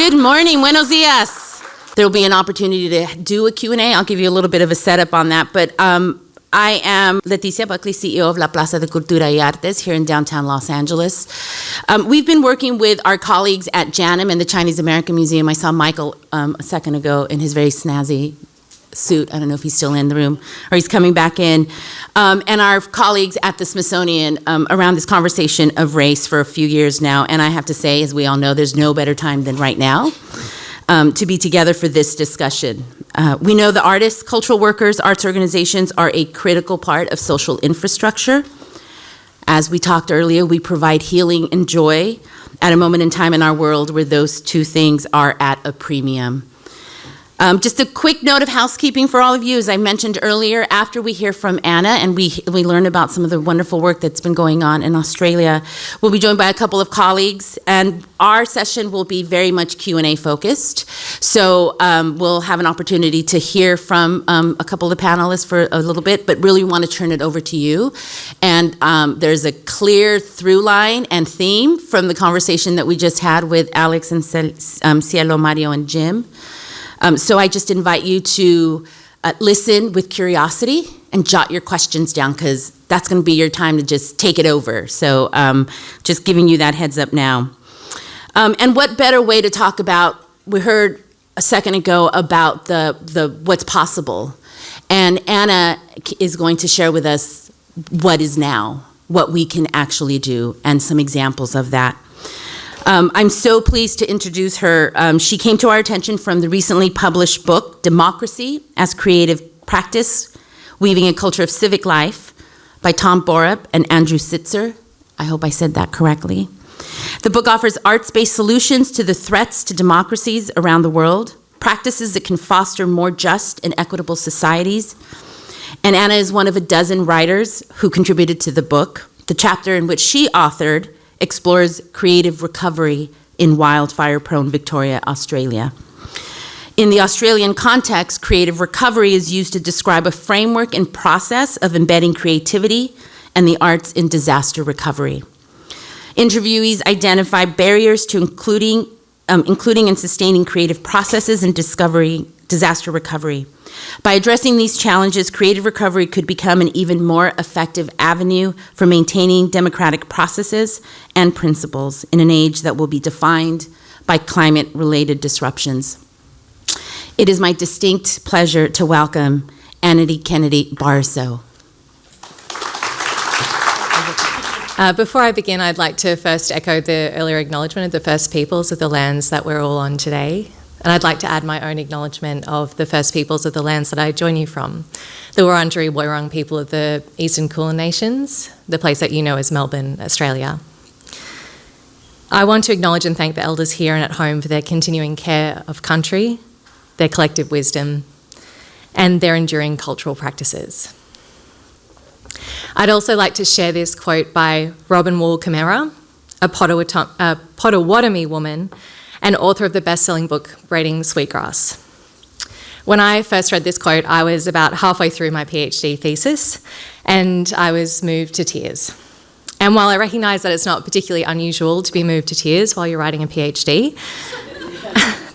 Good morning, buenos dias. There'll be an opportunity to do a Q&A. I'll give you a little bit of a setup on that, but I am Leticia Buckley, CEO of La Plaza de Cultura y Artes here in downtown Los Angeles. We've been working with our colleagues at JANM and the Chinese American Museum. I saw Michael a second ago in his very snazzy suit. I don't know if he's still in the room or he's coming back in. And our colleagues at the Smithsonian around this conversation of race for a few years now. And I have to say, as we all know, there's no better time than right now to be together for this discussion. We know the artists, cultural workers, arts organizations are a critical part of social infrastructure. As we talked earlier, we provide healing and joy at a moment in time in our world where those two things are at a premium. Just a quick note of housekeeping for all of you. As I mentioned earlier, after we hear from Anna and we learn about some of the wonderful work that's been going on in Australia, we'll be joined by a couple of colleagues, and our session will be very much Q&A focused. So we'll have an opportunity to hear from a couple of the panelists for a little bit, but really want to turn it over to you. And there's a clear through line and theme from the conversation that we just had with Alex and Cielo, Mario, and Jim. So I just invite you to listen with curiosity and jot your questions down, because that's going to be your time to just take it over. So just giving you that heads up now. And what better way to talk about, we heard a second ago about the what's possible. And Anna is going to share with us what is now, what we can actually do, and some examples of that. I'm so pleased to introduce her. She came to our attention from the recently published book, Democracy as Creative Practice, Weaving a Culture of Civic Life, by Tom Borup and Andrew Sitzer. I hope I said that correctly. The book offers arts-based solutions to the threats to democracies around the world, practices that can foster more just and equitable societies. And Anna is one of a dozen writers who contributed to the book. The chapter in which she authored explores creative recovery in wildfire-prone Victoria, Australia. In the Australian context, creative recovery is used to describe a framework and process of embedding creativity and the arts in disaster recovery. Interviewees identify barriers to including and sustaining creative processes and disaster recovery. By addressing these challenges, creative recovery could become an even more effective avenue for maintaining democratic processes and principles in an age that will be defined by climate-related disruptions. It is my distinct pleasure to welcome Anna Kennedy-Borissow. Before I begin, I'd like to first echo the earlier acknowledgement of the First Peoples of the lands that we're all on today. And I'd like to add my own acknowledgement of the First Peoples of the lands that I join you from, the Wurundjeri Woiwurrung people of the Eastern Kulin Nations, the place that you know as Melbourne, Australia. I want to acknowledge and thank the elders here and at home for their continuing care of country, their collective wisdom, and their enduring cultural practices. I'd also like to share this quote by Robin Wall-Kamara, a Potawatomi woman and author of the best-selling book, Braiding Sweetgrass. When I first read this quote, I was about halfway through my PhD thesis, and I was moved to tears. And while I recognise that it's not particularly unusual to be moved to tears while you're writing a PhD,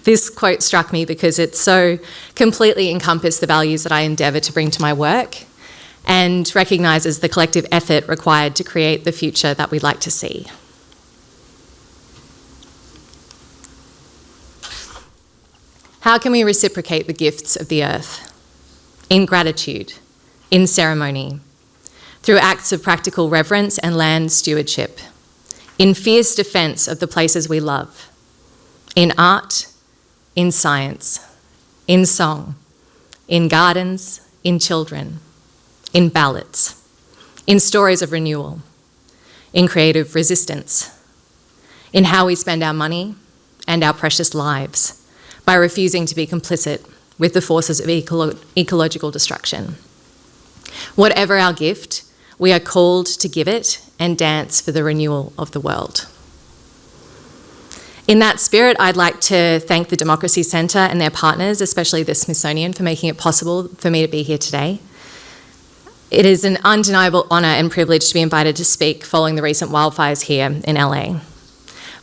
this quote struck me because it so completely encompassed the values that I endeavour to bring to my work and recognises the collective effort required to create the future that we'd like to see. How can we reciprocate the gifts of the earth? In gratitude, in ceremony, through acts of practical reverence and land stewardship, in fierce defence of the places we love, in art, in science, in song, in gardens, in children, in ballads, in stories of renewal, in creative resistance, in how we spend our money and our precious lives, by refusing to be complicit with the forces of ecological destruction. Whatever our gift, we are called to give it and dance for the renewal of the world. In that spirit, I'd like to thank the Democracy Centre and their partners, especially the Smithsonian, for making it possible for me to be here today. It is an undeniable honour and privilege to be invited to speak following the recent wildfires here in LA.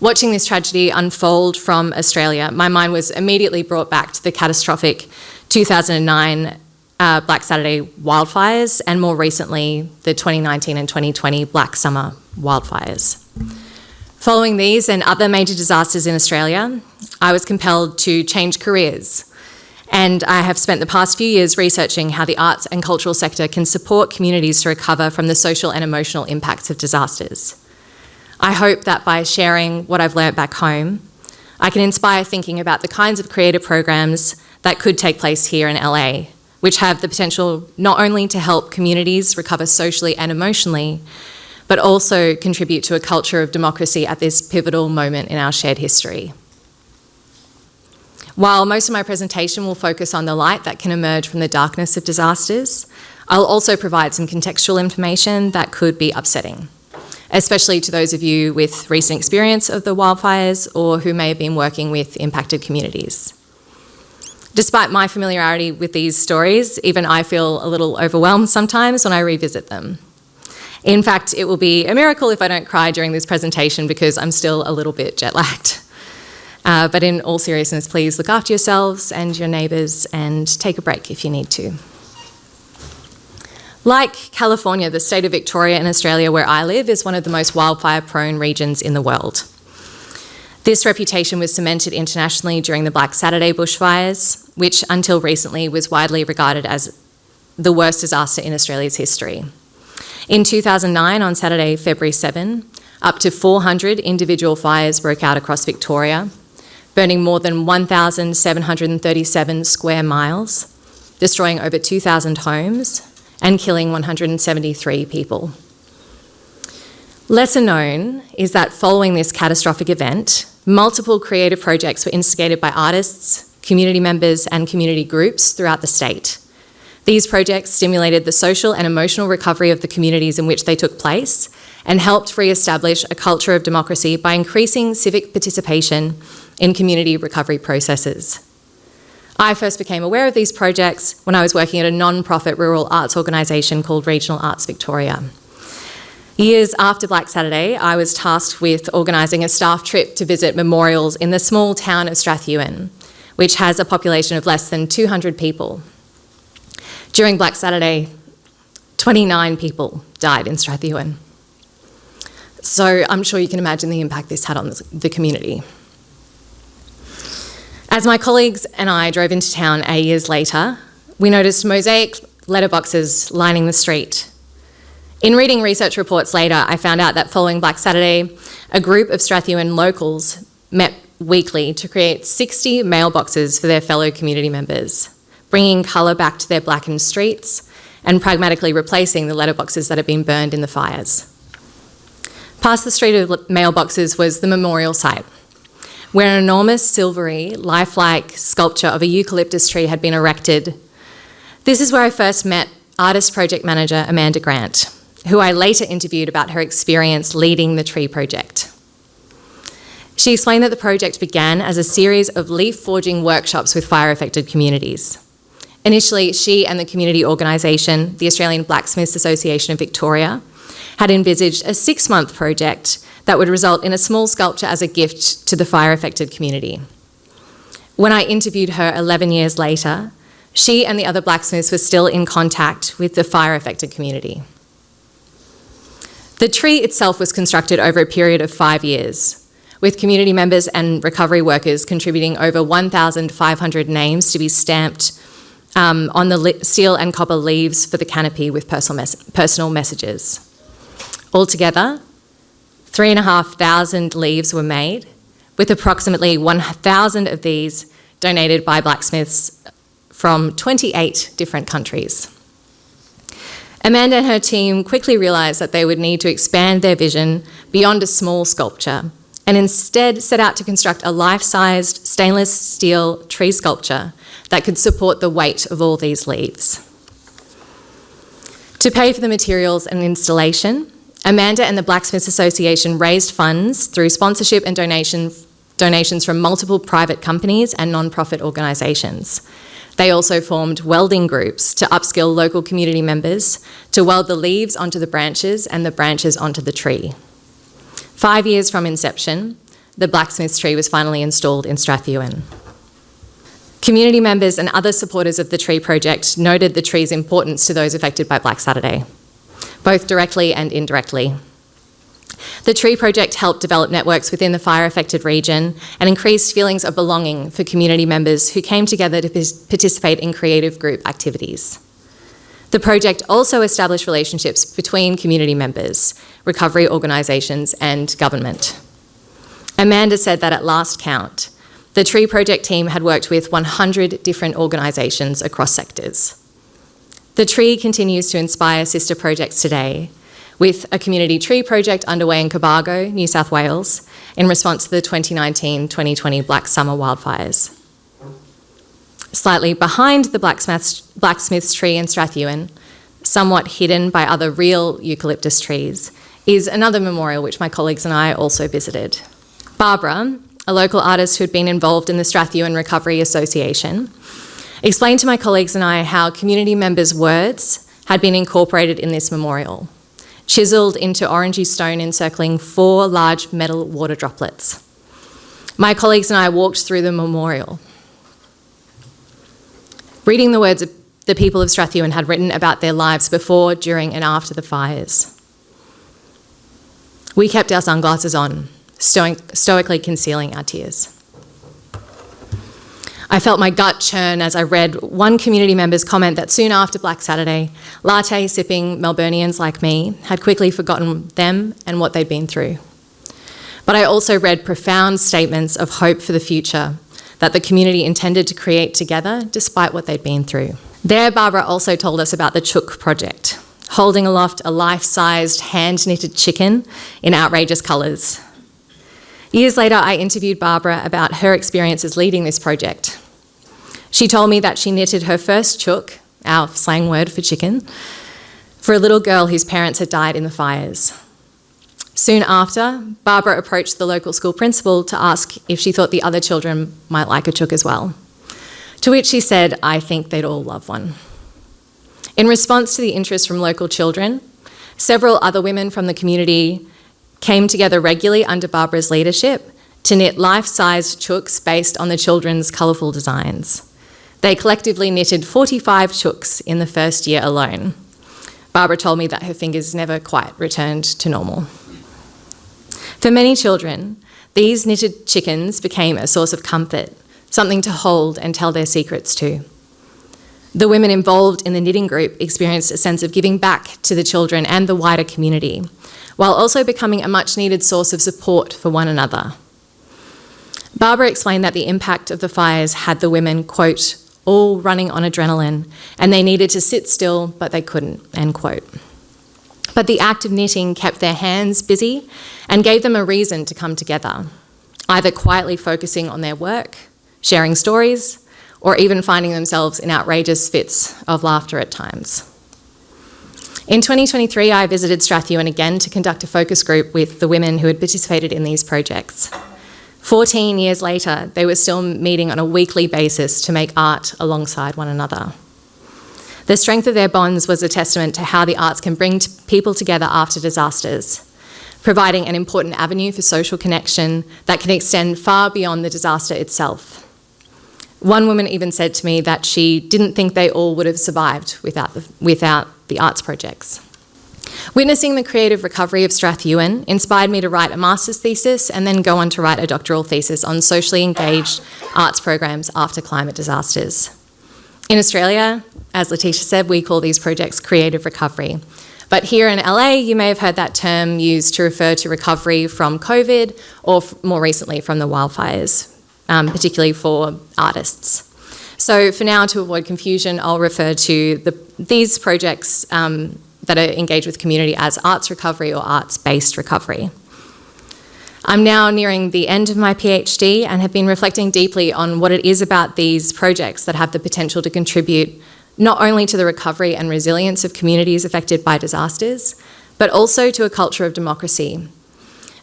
Watching this tragedy unfold from Australia, my mind was immediately brought back to the catastrophic 2009 Black Saturday wildfires, and more recently, the 2019 and 2020 Black Summer wildfires. Following these and other major disasters in Australia, I was compelled to change careers, and I have spent the past few years researching how the arts and cultural sector can support communities to recover from the social and emotional impacts of disasters. I hope that by sharing what I've learnt back home, I can inspire thinking about the kinds of creative programs that could take place here in LA, which have the potential not only to help communities recover socially and emotionally, but also contribute to a culture of democracy at this pivotal moment in our shared history. While most of my presentation will focus on the light that can emerge from the darkness of disasters, I'll also provide some contextual information that could be upsetting, especially to those of you with recent experience of the wildfires or who may have been working with impacted communities. Despite my familiarity with these stories, even I feel a little overwhelmed sometimes when I revisit them. In fact, it will be a miracle if I don't cry during this presentation because I'm still a little bit jet-lagged. But in all seriousness, please look after yourselves and your neighbours and take a break if you need to. Like California, the state of Victoria in Australia where I live is one of the most wildfire-prone regions in the world. This reputation was cemented internationally during the Black Saturday bushfires, which until recently was widely regarded as the worst disaster in Australia's history. In 2009, on Saturday, February 7, up to 400 individual fires broke out across Victoria, burning more than 1,737 square miles, destroying over 2,000 homes, and killing 173 people. Lesser known is that following this catastrophic event, multiple creative projects were instigated by artists, community members, and community groups throughout the state. These projects stimulated the social and emotional recovery of the communities in which they took place and helped re-establish a culture of democracy by increasing civic participation in community recovery processes. I first became aware of these projects when I was working at a non-profit rural arts organisation called Regional Arts Victoria. Years after Black Saturday, I was tasked with organising a staff trip to visit memorials in the small town of Strathewen, which has a population of less than 200 people. During Black Saturday, 29 people died in Strathewen. So I'm sure you can imagine the impact this had on the community. As my colleagues and I drove into town 8 years later, we noticed mosaic letterboxes lining the street. In reading research reports later, I found out that following Black Saturday, a group of Strathewen locals met weekly to create 60 mailboxes for their fellow community members, bringing colour back to their blackened streets and pragmatically replacing the letterboxes that had been burned in the fires. Past the street of mailboxes was the memorial site, where an enormous silvery, lifelike sculpture of a eucalyptus tree had been erected. This is where I first met artist project manager Amanda Grant, who I later interviewed about her experience leading the tree project. She explained that the project began as a series of leaf forging workshops with fire-affected communities. Initially, she and the community organisation, the Australian Blacksmiths Association of Victoria, had envisaged a 6-month project that would result in a small sculpture as a gift to the fire-affected community. When I interviewed her 11 years later, she and the other blacksmiths were still in contact with the fire-affected community. The tree itself was constructed over a period of 5 years, with community members and recovery workers contributing over 1,500 names to be stamped on the steel and copper leaves for the canopy with personal messages. Altogether, 3,500 leaves were made, with approximately 1,000 of these donated by blacksmiths from 28 different countries. Amanda and her team quickly realised that they would need to expand their vision beyond a small sculpture and instead set out to construct a life-sized stainless steel tree sculpture that could support the weight of all these leaves. To pay for the materials and installation, Amanda and the Blacksmiths Association raised funds through sponsorship and donations from multiple private companies and non-profit organisations. They also formed welding groups to upskill local community members to weld the leaves onto the branches and the branches onto the tree. 5 years from inception, the blacksmith's tree was finally installed in Strathewen. Community members and other supporters of the tree project noted the tree's importance to those affected by Black Saturday, both directly and indirectly. The tree project helped develop networks within the fire-affected region and increased feelings of belonging for community members who came together to participate in creative group activities. The project also established relationships between community members, recovery organisations and government. Amanda said that at last count, the tree project team had worked with 100 different organisations across sectors. The tree continues to inspire sister projects today, with a community tree project underway in Cobargo, New South Wales, in response to the 2019-2020 Black Summer wildfires. Slightly behind the blacksmith's tree in Strathewen, somewhat hidden by other real eucalyptus trees, is another memorial which my colleagues and I also visited. Barbara, a local artist who had been involved in the Strathewen Recovery Association, explained to my colleagues and I how community members' words had been incorporated in this memorial, chiselled into orangey stone encircling 4 large metal water droplets. My colleagues and I walked through the memorial, reading the words the people of Strathewen had written about their lives before, during and after the fires. We kept our sunglasses on, stoically concealing our tears. I felt my gut churn as I read one community member's comment that soon after Black Saturday, latte-sipping Melburnians like me had quickly forgotten them and what they'd been through. But I also read profound statements of hope for the future that the community intended to create together despite what they'd been through. There, Barbara also told us about the Chook project, holding aloft a life-sized hand-knitted chicken in outrageous colours. Years later, I interviewed Barbara about her experiences leading this project. She told me that she knitted her first chook, our slang word for chicken, for a little girl whose parents had died in the fires. Soon after, Barbara approached the local school principal to ask if she thought the other children might like a chook as well, to which she said, "I think they'd all love one." In response to the interest from local children, several other women from the community came together regularly under Barbara's leadership to knit life-sized chooks based on the children's colourful designs. They collectively knitted 45 chooks in the first year alone. Barbara told me that her fingers never quite returned to normal. For many children, these knitted chickens became a source of comfort, something to hold and tell their secrets to. The women involved in the knitting group experienced a sense of giving back to the children and the wider community, while also becoming a much-needed source of support for one another. Barbara explained that the impact of the fires had the women, quote, all running on adrenaline, and they needed to sit still, but they couldn't, end quote. But the act of knitting kept their hands busy and gave them a reason to come together, either quietly focusing on their work, sharing stories, or even finding themselves in outrageous fits of laughter at times. In 2023, I visited Strathewen again to conduct a focus group with the women who had participated in these projects. 14 years later, they were still meeting on a weekly basis to make art alongside one another. The strength of their bonds was a testament to how the arts can bring people together after disasters, providing an important avenue for social connection that can extend far beyond the disaster itself. One woman even said to me that she didn't think they all would have survived without the arts projects. Witnessing the creative recovery of Strathewen inspired me to write a master's thesis and then go on to write a doctoral thesis on socially engaged arts programs after climate disasters. In Australia, as Letitia said, we call these projects creative recovery. But here in LA, you may have heard that term used to refer to recovery from COVID or more recently from the wildfires, particularly for artists. So for now, to avoid confusion, I'll refer to these projects that are engaged with community as arts recovery or arts-based recovery. I'm now nearing the end of my PhD and have been reflecting deeply on what it is about these projects that have the potential to contribute not only to the recovery and resilience of communities affected by disasters, but also to a culture of democracy,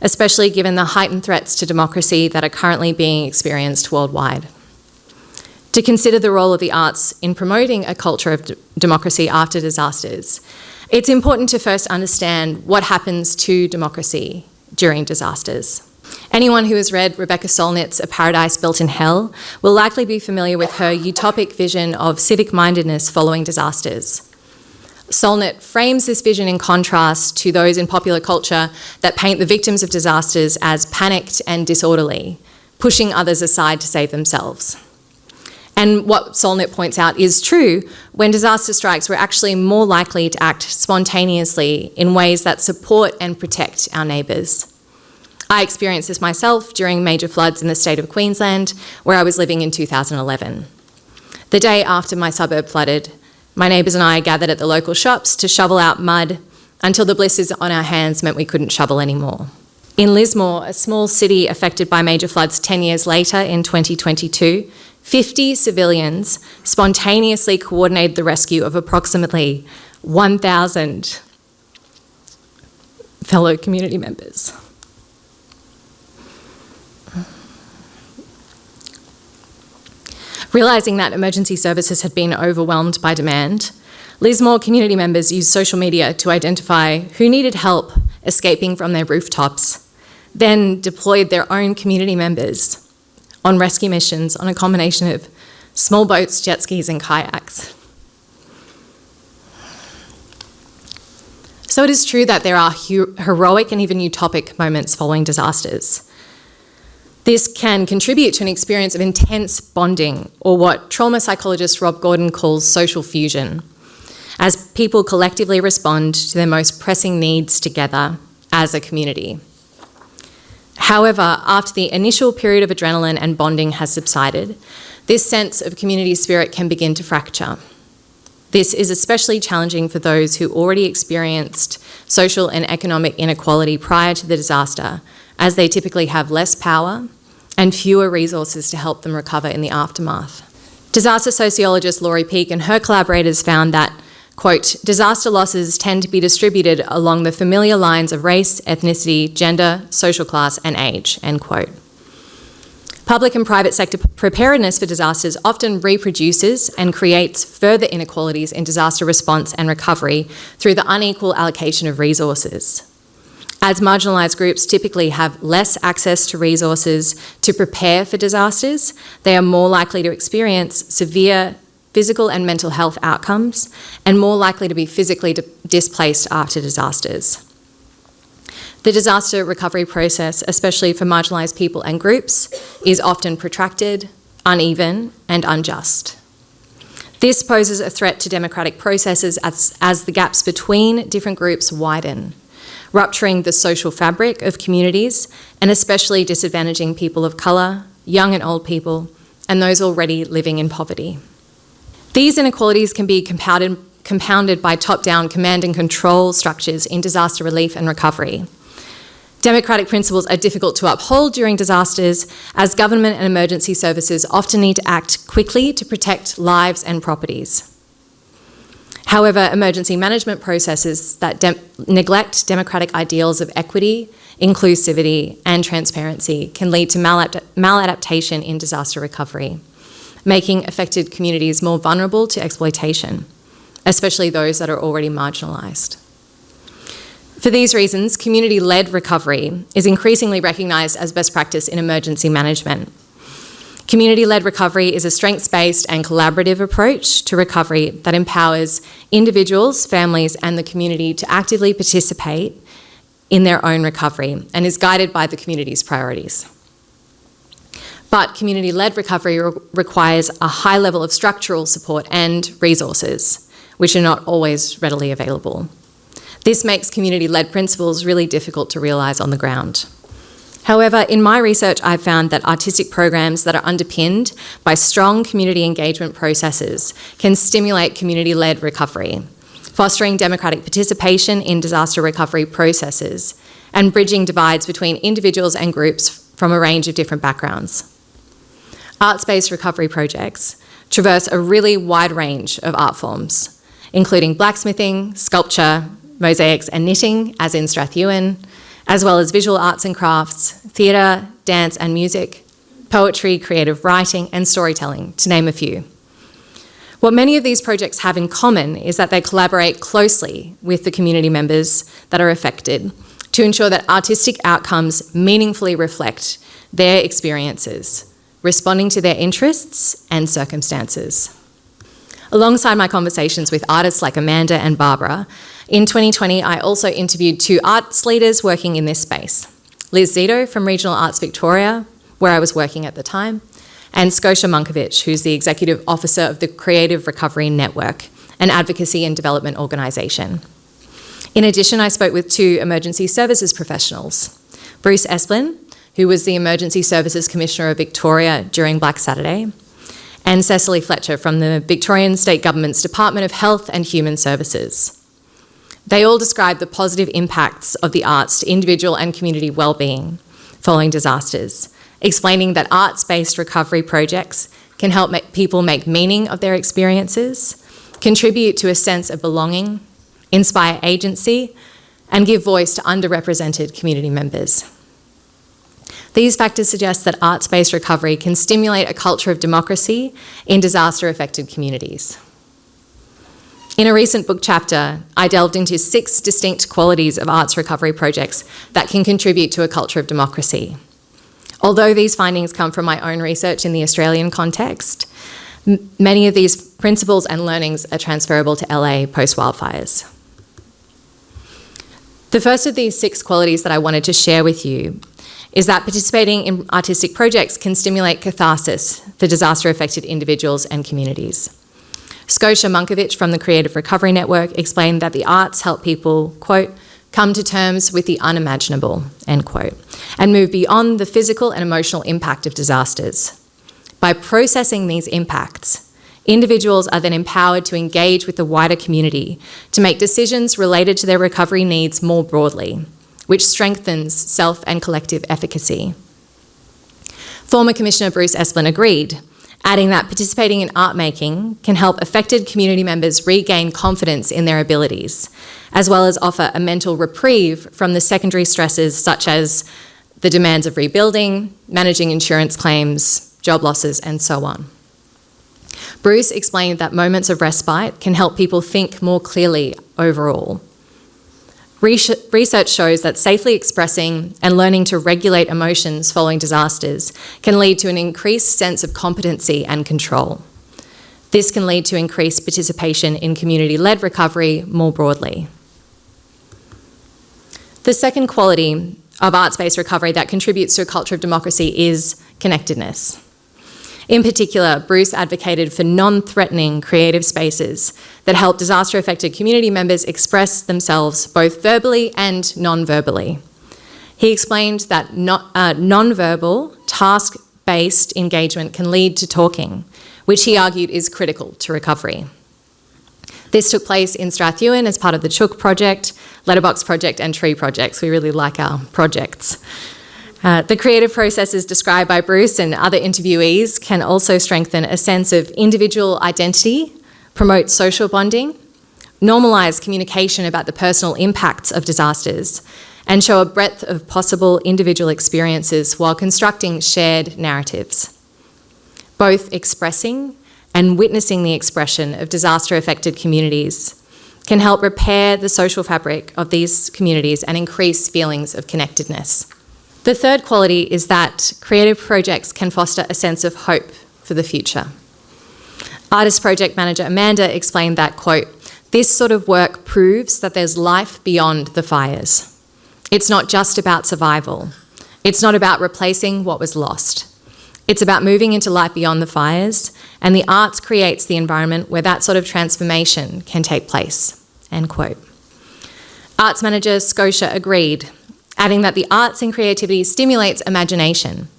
especially given the heightened threats to democracy that are currently being experienced worldwide. To consider the role of the arts in promoting a culture of democracy after disasters, it's important to first understand what happens to democracy during disasters. Anyone who has read Rebecca Solnit's A Paradise Built in Hell will likely be familiar with her utopic vision of civic-mindedness following disasters. Solnit frames this vision in contrast to those in popular culture that paint the victims of disasters as panicked and disorderly, pushing others aside to save themselves. And what Solnit points out is true: when disaster strikes, we're actually more likely to act spontaneously in ways that support and protect our neighbours. I experienced this myself during major floods in the state of Queensland, where I was living in 2011. The day after my suburb flooded, my neighbours and I gathered at the local shops to shovel out mud until the blisters on our hands meant we couldn't shovel anymore. In Lismore, a small city affected by major floods 10 years later in 2022, 50 civilians spontaneously coordinated the rescue of approximately 1,000 fellow community members. Realising that emergency services had been overwhelmed by demand, Lismore community members used social media to identify who needed help escaping from their rooftops, then deployed their own community members on rescue missions on a combination of small boats, jet skis and kayaks. So it is true that there are heroic and even utopic moments following disasters. This can contribute to an experience of intense bonding, or what trauma psychologist Rob Gordon calls social fusion, as people collectively respond to their most pressing needs together as a community. However, after the initial period of adrenaline and bonding has subsided, this sense of community spirit can begin to fracture. This is especially challenging for those who already experienced social and economic inequality prior to the disaster, as they typically have less power and fewer resources to help them recover in the aftermath. Disaster sociologist Laurie Peake and her collaborators found that, quote, disaster losses tend to be distributed along the familiar lines of race, ethnicity, gender, social class, and age, end quote. Public and private sector preparedness for disasters often reproduces and creates further inequalities in disaster response and recovery through the unequal allocation of resources. As marginalised groups typically have less access to resources to prepare for disasters, they are more likely to experience severe physical and mental health outcomes and more likely to be physically displaced after disasters. The disaster recovery process, especially for marginalised people and groups, is often protracted, uneven and unjust. This poses a threat to democratic processes as the gaps between different groups widen, rupturing the social fabric of communities and especially disadvantaging people of colour, young and old people, and those already living in poverty. These inequalities can be compounded by top-down command and control structures in disaster relief and recovery. Democratic principles are difficult to uphold during disasters, as government and emergency services often need to act quickly to protect lives and properties. However, emergency management processes that neglect democratic ideals of equity, inclusivity, and transparency can lead to maladaptation in disaster recovery, making affected communities more vulnerable to exploitation, especially those that are already marginalised. For these reasons, community-led recovery is increasingly recognised as best practice in emergency management. Community-led recovery is a strengths-based and collaborative approach to recovery that empowers individuals, families, and the community to actively participate in their own recovery and is guided by the community's priorities. But community-led recovery requires a high level of structural support and resources, which are not always readily available. This makes community-led principles really difficult to realise on the ground. However, in my research, I've found that artistic programs that are underpinned by strong community engagement processes can stimulate community-led recovery, fostering democratic participation in disaster recovery processes and bridging divides between individuals and groups from a range of different backgrounds. Arts-based recovery projects traverse a really wide range of art forms, including blacksmithing, sculpture, mosaics and knitting, as in Strathewen, as well as visual arts and crafts, theatre, dance and music, poetry, creative writing and storytelling, to name a few. What many of these projects have in common is that they collaborate closely with the community members that are affected to ensure that artistic outcomes meaningfully reflect their experiences, responding to their interests and circumstances. Alongside my conversations with artists like Amanda and Barbara, in 2020 I also interviewed 2 arts leaders working in this space. Liz Zito from Regional Arts Victoria, where I was working at the time, and Scotia Munkovich, who's the Executive Officer of the Creative Recovery Network, an advocacy and development organisation. In addition, I spoke with 2 emergency services professionals, Bruce Esplin, who was the Emergency Services Commissioner of Victoria during Black Saturday, and Cecily Fletcher from the Victorian State Government's Department of Health and Human Services. They all described the positive impacts of the arts to individual and community wellbeing following disasters, explaining that arts-based recovery projects can help people make meaning of their experiences, contribute to a sense of belonging, inspire agency, and give voice to underrepresented community members. These factors suggest that arts-based recovery can stimulate a culture of democracy in disaster-affected communities. In a recent book chapter, I delved into 6 distinct qualities of arts recovery projects that can contribute to a culture of democracy. Although these findings come from my own research in the Australian context, many of these principles and learnings are transferable to LA post-wildfires. The first of these 6 qualities that I wanted to share with you is that participating in artistic projects can stimulate catharsis for disaster-affected individuals and communities. Scotia Munkovich from the Creative Recovery Network explained that the arts help people, quote, come to terms with the unimaginable, end quote, and move beyond the physical and emotional impact of disasters. By processing these impacts, individuals are then empowered to engage with the wider community to make decisions related to their recovery needs more broadly, which strengthens self and collective efficacy. Former Commissioner Bruce Esplin agreed, adding that participating in art making can help affected community members regain confidence in their abilities, as well as offer a mental reprieve from the secondary stresses such as the demands of rebuilding, managing insurance claims, job losses, and so on. Bruce explained that moments of respite can help people think more clearly overall. Research shows that safely expressing and learning to regulate emotions following disasters can lead to an increased sense of competency and control. This can lead to increased participation in community-led recovery more broadly. The second quality of arts-based recovery that contributes to a culture of democracy is connectedness. In particular, Bruce advocated for non-threatening creative spaces that help disaster-affected community members express themselves both verbally and non-verbally. He explained that non-verbal, task-based engagement can lead to talking, which he argued is critical to recovery. This took place in Strathewen as part of the Chook Project, Letterbox Project and Tree Projects. We really like our projects. The creative processes described by Bruce and other interviewees can also strengthen a sense of individual identity, promote social bonding, normalise communication about the personal impacts of disasters, and show a breadth of possible individual experiences while constructing shared narratives. Both expressing and witnessing the expression of disaster-affected communities can help repair the social fabric of these communities and increase feelings of connectedness. The third quality is that creative projects can foster a sense of hope for the future. Artist project manager Amanda explained that, quote, this sort of work proves that there's life beyond the fires. It's not just about survival. It's not about replacing what was lost. It's about moving into life beyond the fires, and the arts creates the environment where that sort of transformation can take place, end quote. Arts manager Scotia agreed, adding that the arts and creativity stimulates imagination.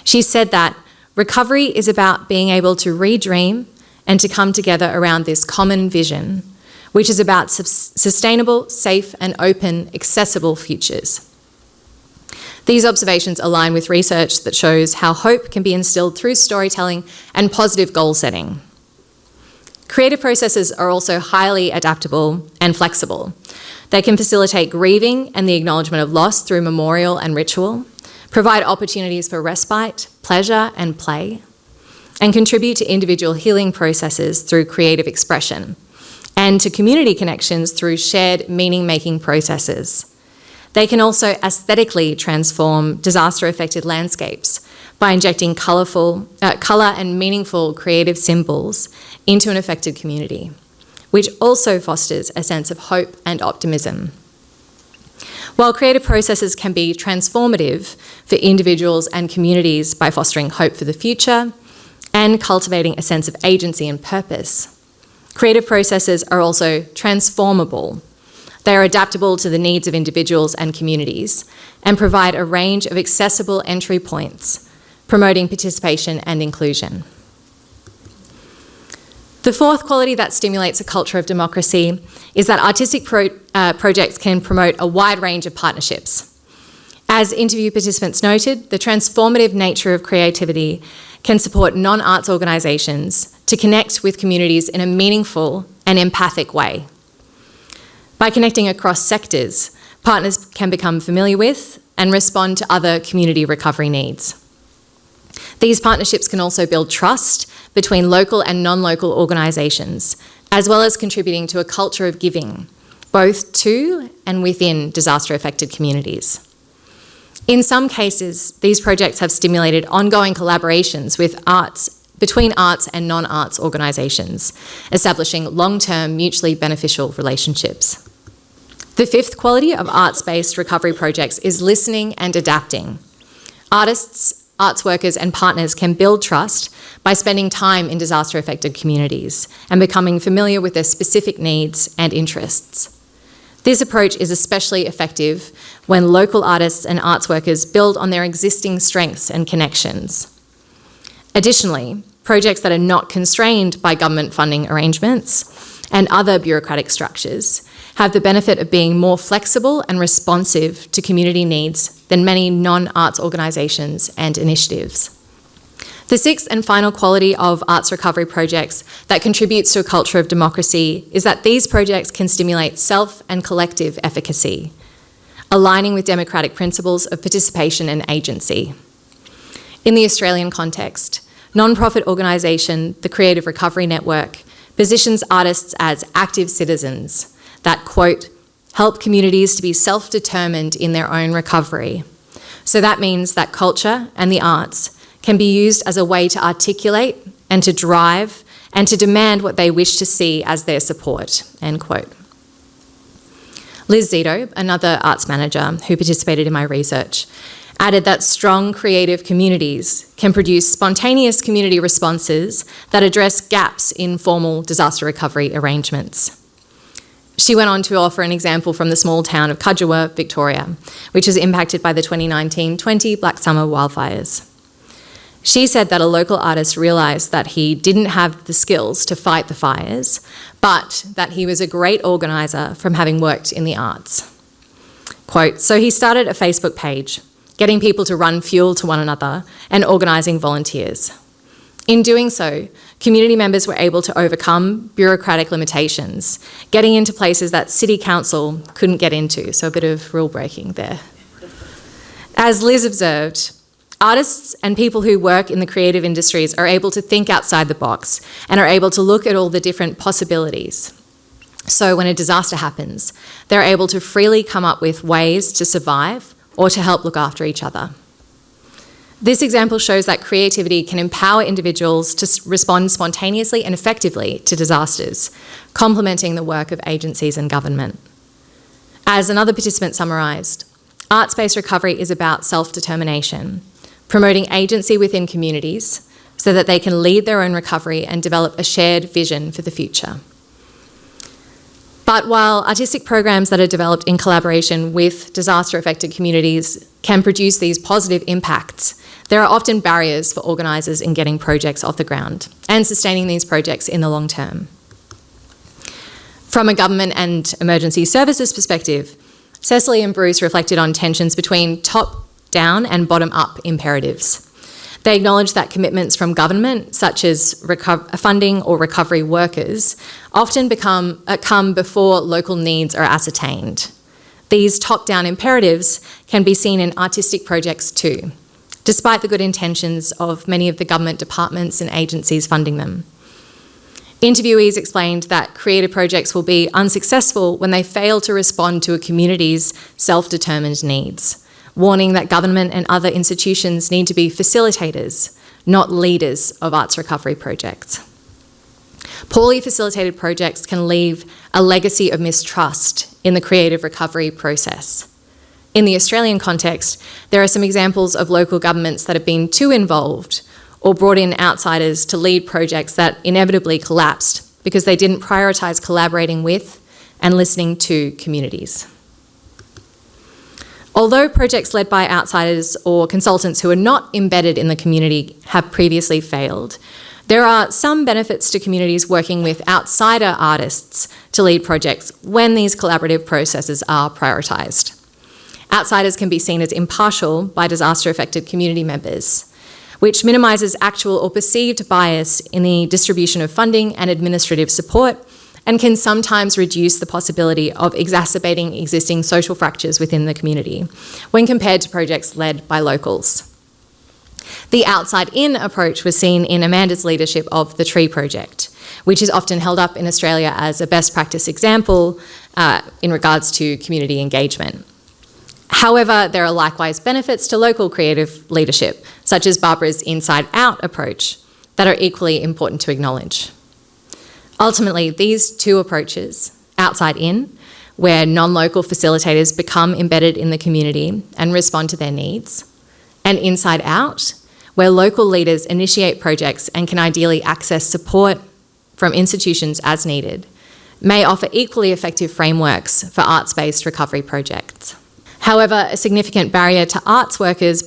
She said that recovery is about being able to redream and to come together around this common vision, which is about sustainable, safe and open, accessible futures. These observations align with research that shows how hope can be instilled through storytelling and positive goal setting. Creative processes are also highly adaptable and flexible. They can facilitate grieving and the acknowledgement of loss through memorial and ritual, provide opportunities for respite, pleasure and play, and contribute to individual healing processes through creative expression, and to community connections through shared meaning-making processes. They can also aesthetically transform disaster-affected landscapes by injecting colour and meaningful creative symbols into an affected community, which also fosters a sense of hope and optimism. While creative processes can be transformative for individuals and communities by fostering hope for the future and cultivating a sense of agency and purpose, creative processes are also transformable. They are adaptable to the needs of individuals and communities and provide a range of accessible entry points, promoting participation and inclusion. The fourth quality that stimulates a culture of democracy is that artistic projects can promote a wide range of partnerships. As interview participants noted, the transformative nature of creativity can support non-arts organisations to connect with communities in a meaningful and empathic way. By connecting across sectors, partners can become familiar with and respond to other community recovery needs. These partnerships can also build trust between local and non-local organisations, as well as contributing to a culture of giving, both to and within disaster-affected communities. In some cases, these projects have stimulated ongoing collaborations between arts and non-arts organisations, establishing long-term mutually beneficial relationships. The fifth quality of arts-based recovery projects is listening and adapting. Artists, arts workers and partners can build trust by spending time in disaster-affected communities and becoming familiar with their specific needs and interests. This approach is especially effective when local artists and arts workers build on their existing strengths and connections. Additionally, projects that are not constrained by government funding arrangements and other bureaucratic structures have the benefit of being more flexible and responsive to community needs than many non-arts organisations and initiatives. The sixth and final quality of arts recovery projects that contributes to a culture of democracy is that these projects can stimulate self and collective efficacy, aligning with democratic principles of participation and agency. In the Australian context, non-profit organisation, the Creative Recovery Network, positions artists as active citizens that, quote, help communities to be self-determined in their own recovery. So that means that culture and the arts can be used as a way to articulate and to drive and to demand what they wish to see as their support, end quote. Liz Zito, another arts manager who participated in my research, added that strong creative communities can produce spontaneous community responses that address gaps in formal disaster recovery arrangements. She went on to offer an example from the small town of Cudgewa, Victoria, which was impacted by the 2019-20 Black Summer wildfires. She said that a local artist realised that he didn't have the skills to fight the fires, but that he was a great organiser from having worked in the arts. Quote, so he started a Facebook page, getting people to run fuel to one another and organising volunteers. In doing so, community members were able to overcome bureaucratic limitations, getting into places that City Council couldn't get into, so a bit of rule breaking there. As Liz observed, artists and people who work in the creative industries are able to think outside the box and are able to look at all the different possibilities. So when a disaster happens, they're able to freely come up with ways to survive or to help look after each other. This example shows that creativity can empower individuals to respond spontaneously and effectively to disasters, complementing the work of agencies and government. As another participant summarised, arts-based recovery is about self-determination, promoting agency within communities so that they can lead their own recovery and develop a shared vision for the future. But while artistic programs that are developed in collaboration with disaster-affected communities can produce these positive impacts, there are often barriers for organisers in getting projects off the ground and sustaining these projects in the long term. From a government and emergency services perspective, Cecily and Bruce reflected on tensions between top-down and bottom-up imperatives. They acknowledge that commitments from government, such as funding or recovery workers, often come before local needs are ascertained. These top-down imperatives can be seen in artistic projects too, despite the good intentions of many of the government departments and agencies funding them. Interviewees explained that creative projects will be unsuccessful when they fail to respond to a community's self-determined needs, warning that government and other institutions need to be facilitators, not leaders of arts recovery projects. Poorly facilitated projects can leave a legacy of mistrust in the creative recovery process. In the Australian context, there are some examples of local governments that have been too involved or brought in outsiders to lead projects that inevitably collapsed because they didn't prioritise collaborating with and listening to communities. Although projects led by outsiders or consultants who are not embedded in the community have previously failed, there are some benefits to communities working with outsider artists to lead projects when these collaborative processes are prioritised. Outsiders can be seen as impartial by disaster-affected community members, which minimises actual or perceived bias in the distribution of funding and administrative support, and can sometimes reduce the possibility of exacerbating existing social fractures within the community when compared to projects led by locals. The outside-in approach was seen in Amanda's leadership of the Tree Project, which is often held up in Australia as a best practice example in regards to community engagement. However, there are likewise benefits to local creative leadership, such as Barbara's inside-out approach, that are equally important to acknowledge. Ultimately, these two approaches, outside-in, where non-local facilitators become embedded in the community and respond to their needs, and inside-out, where local leaders initiate projects and can ideally access support from institutions as needed, may offer equally effective frameworks for arts-based recovery projects. However, a significant barrier to arts workers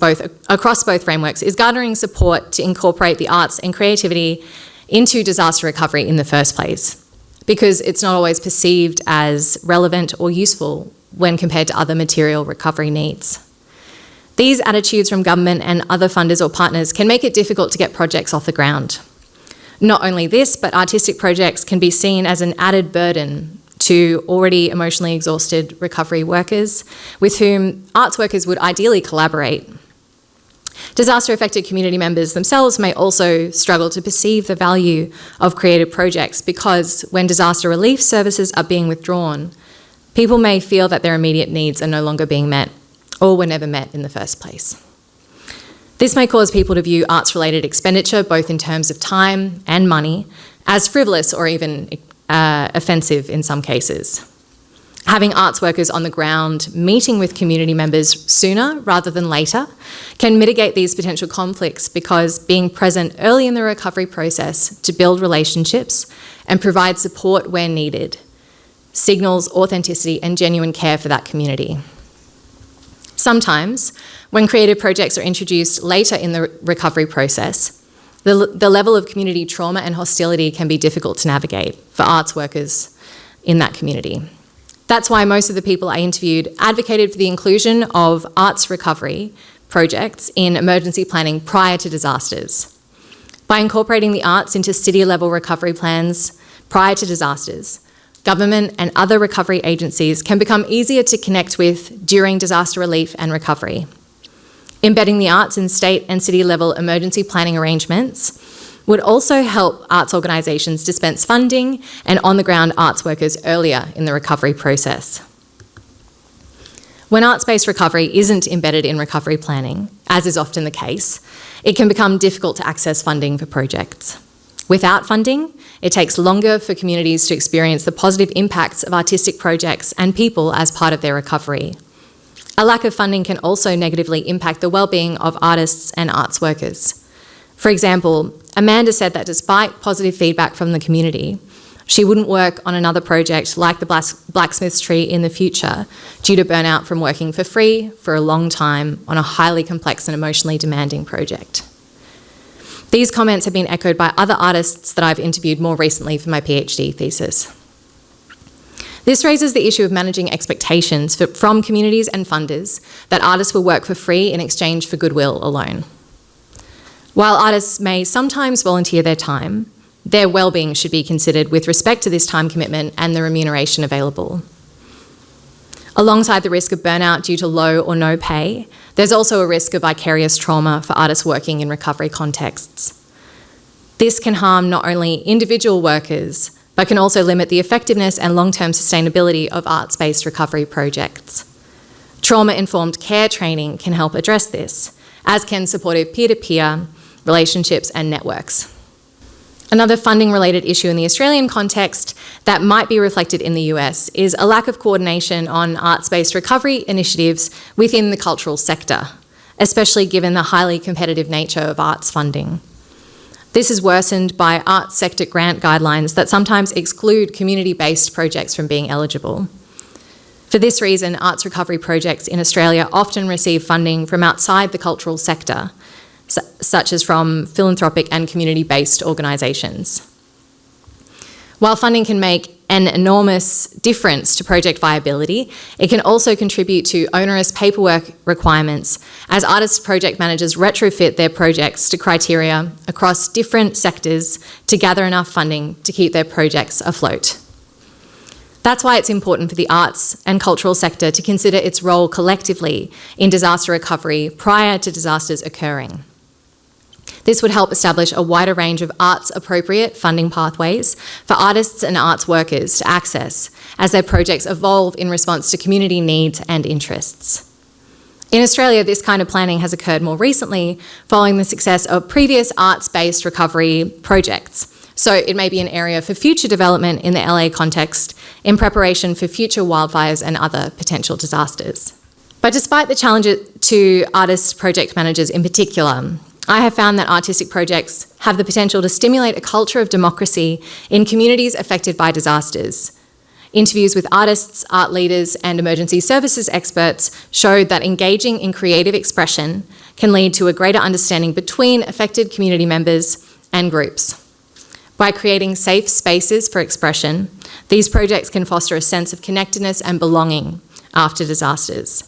across both frameworks is garnering support to incorporate the arts and creativity into disaster recovery in the first place, because it's not always perceived as relevant or useful when compared to other material recovery needs. These attitudes from government and other funders or partners can make it difficult to get projects off the ground. Not only this, but artistic projects can be seen as an added burden to already emotionally exhausted recovery workers with whom arts workers would ideally collaborate. Disaster-affected community members themselves may also struggle to perceive the value of creative projects because when disaster relief services are being withdrawn, people may feel that their immediate needs are no longer being met or were never met in the first place. This may cause people to view arts-related expenditure, both in terms of time and money, as frivolous or even offensive in some cases. Having arts workers on the ground meeting with community members sooner rather than later can mitigate these potential conflicts because being present early in the recovery process to build relationships and provide support where needed signals authenticity and genuine care for that community. Sometimes, when creative projects are introduced later in the recovery process, the level of community trauma and hostility can be difficult to navigate for arts workers in that community. That's why most of the people I interviewed advocated for the inclusion of arts recovery projects in emergency planning prior to disasters. By incorporating the arts into city-level recovery plans prior to disasters, government and other recovery agencies can become easier to connect with during disaster relief and recovery. Embedding the arts in state and city-level emergency planning arrangements would also help arts organisations dispense funding and on-the-ground arts workers earlier in the recovery process. When arts-based recovery isn't embedded in recovery planning, as is often the case, it can become difficult to access funding for projects. Without funding, it takes longer for communities to experience the positive impacts of artistic projects and people as part of their recovery. A lack of funding can also negatively impact the well-being of artists and arts workers. For example, Amanda said that despite positive feedback from the community, she wouldn't work on another project like the Blacksmith's Tree in the future due to burnout from working for free for a long time on a highly complex and emotionally demanding project. These comments have been echoed by other artists that I've interviewed more recently for my PhD thesis. This raises the issue of managing expectations from communities and funders that artists will work for free in exchange for goodwill alone. While artists may sometimes volunteer their time, their well-being should be considered with respect to this time commitment and the remuneration available. Alongside the risk of burnout due to low or no pay, there's also a risk of vicarious trauma for artists working in recovery contexts. This can harm not only individual workers, but can also limit the effectiveness and long-term sustainability of arts-based recovery projects. Trauma-informed care training can help address this, as can supportive peer-to-peer relationships and networks. Another funding-related issue in the Australian context that might be reflected in the US is a lack of coordination on arts-based recovery initiatives within the cultural sector, especially given the highly competitive nature of arts funding. This is worsened by arts sector grant guidelines that sometimes exclude community-based projects from being eligible. For this reason, arts recovery projects in Australia often receive funding from outside the cultural sector, such as from philanthropic and community-based organisations. While funding can make an enormous difference to project viability, it can also contribute to onerous paperwork requirements as artist project managers retrofit their projects to criteria across different sectors to gather enough funding to keep their projects afloat. That's why it's important for the arts and cultural sector to consider its role collectively in disaster recovery prior to disasters occurring. This would help establish a wider range of arts-appropriate funding pathways for artists and arts workers to access as their projects evolve in response to community needs and interests. In Australia, this kind of planning has occurred more recently following the success of previous arts-based recovery projects. So it may be an area for future development in the LA context in preparation for future wildfires and other potential disasters. But despite the challenges to artist project managers in particular, I have found that artistic projects have the potential to stimulate a culture of democracy in communities affected by disasters. Interviews with artists, art leaders, and emergency services experts showed that engaging in creative expression can lead to a greater understanding between affected community members and groups. By creating safe spaces for expression, these projects can foster a sense of connectedness and belonging after disasters.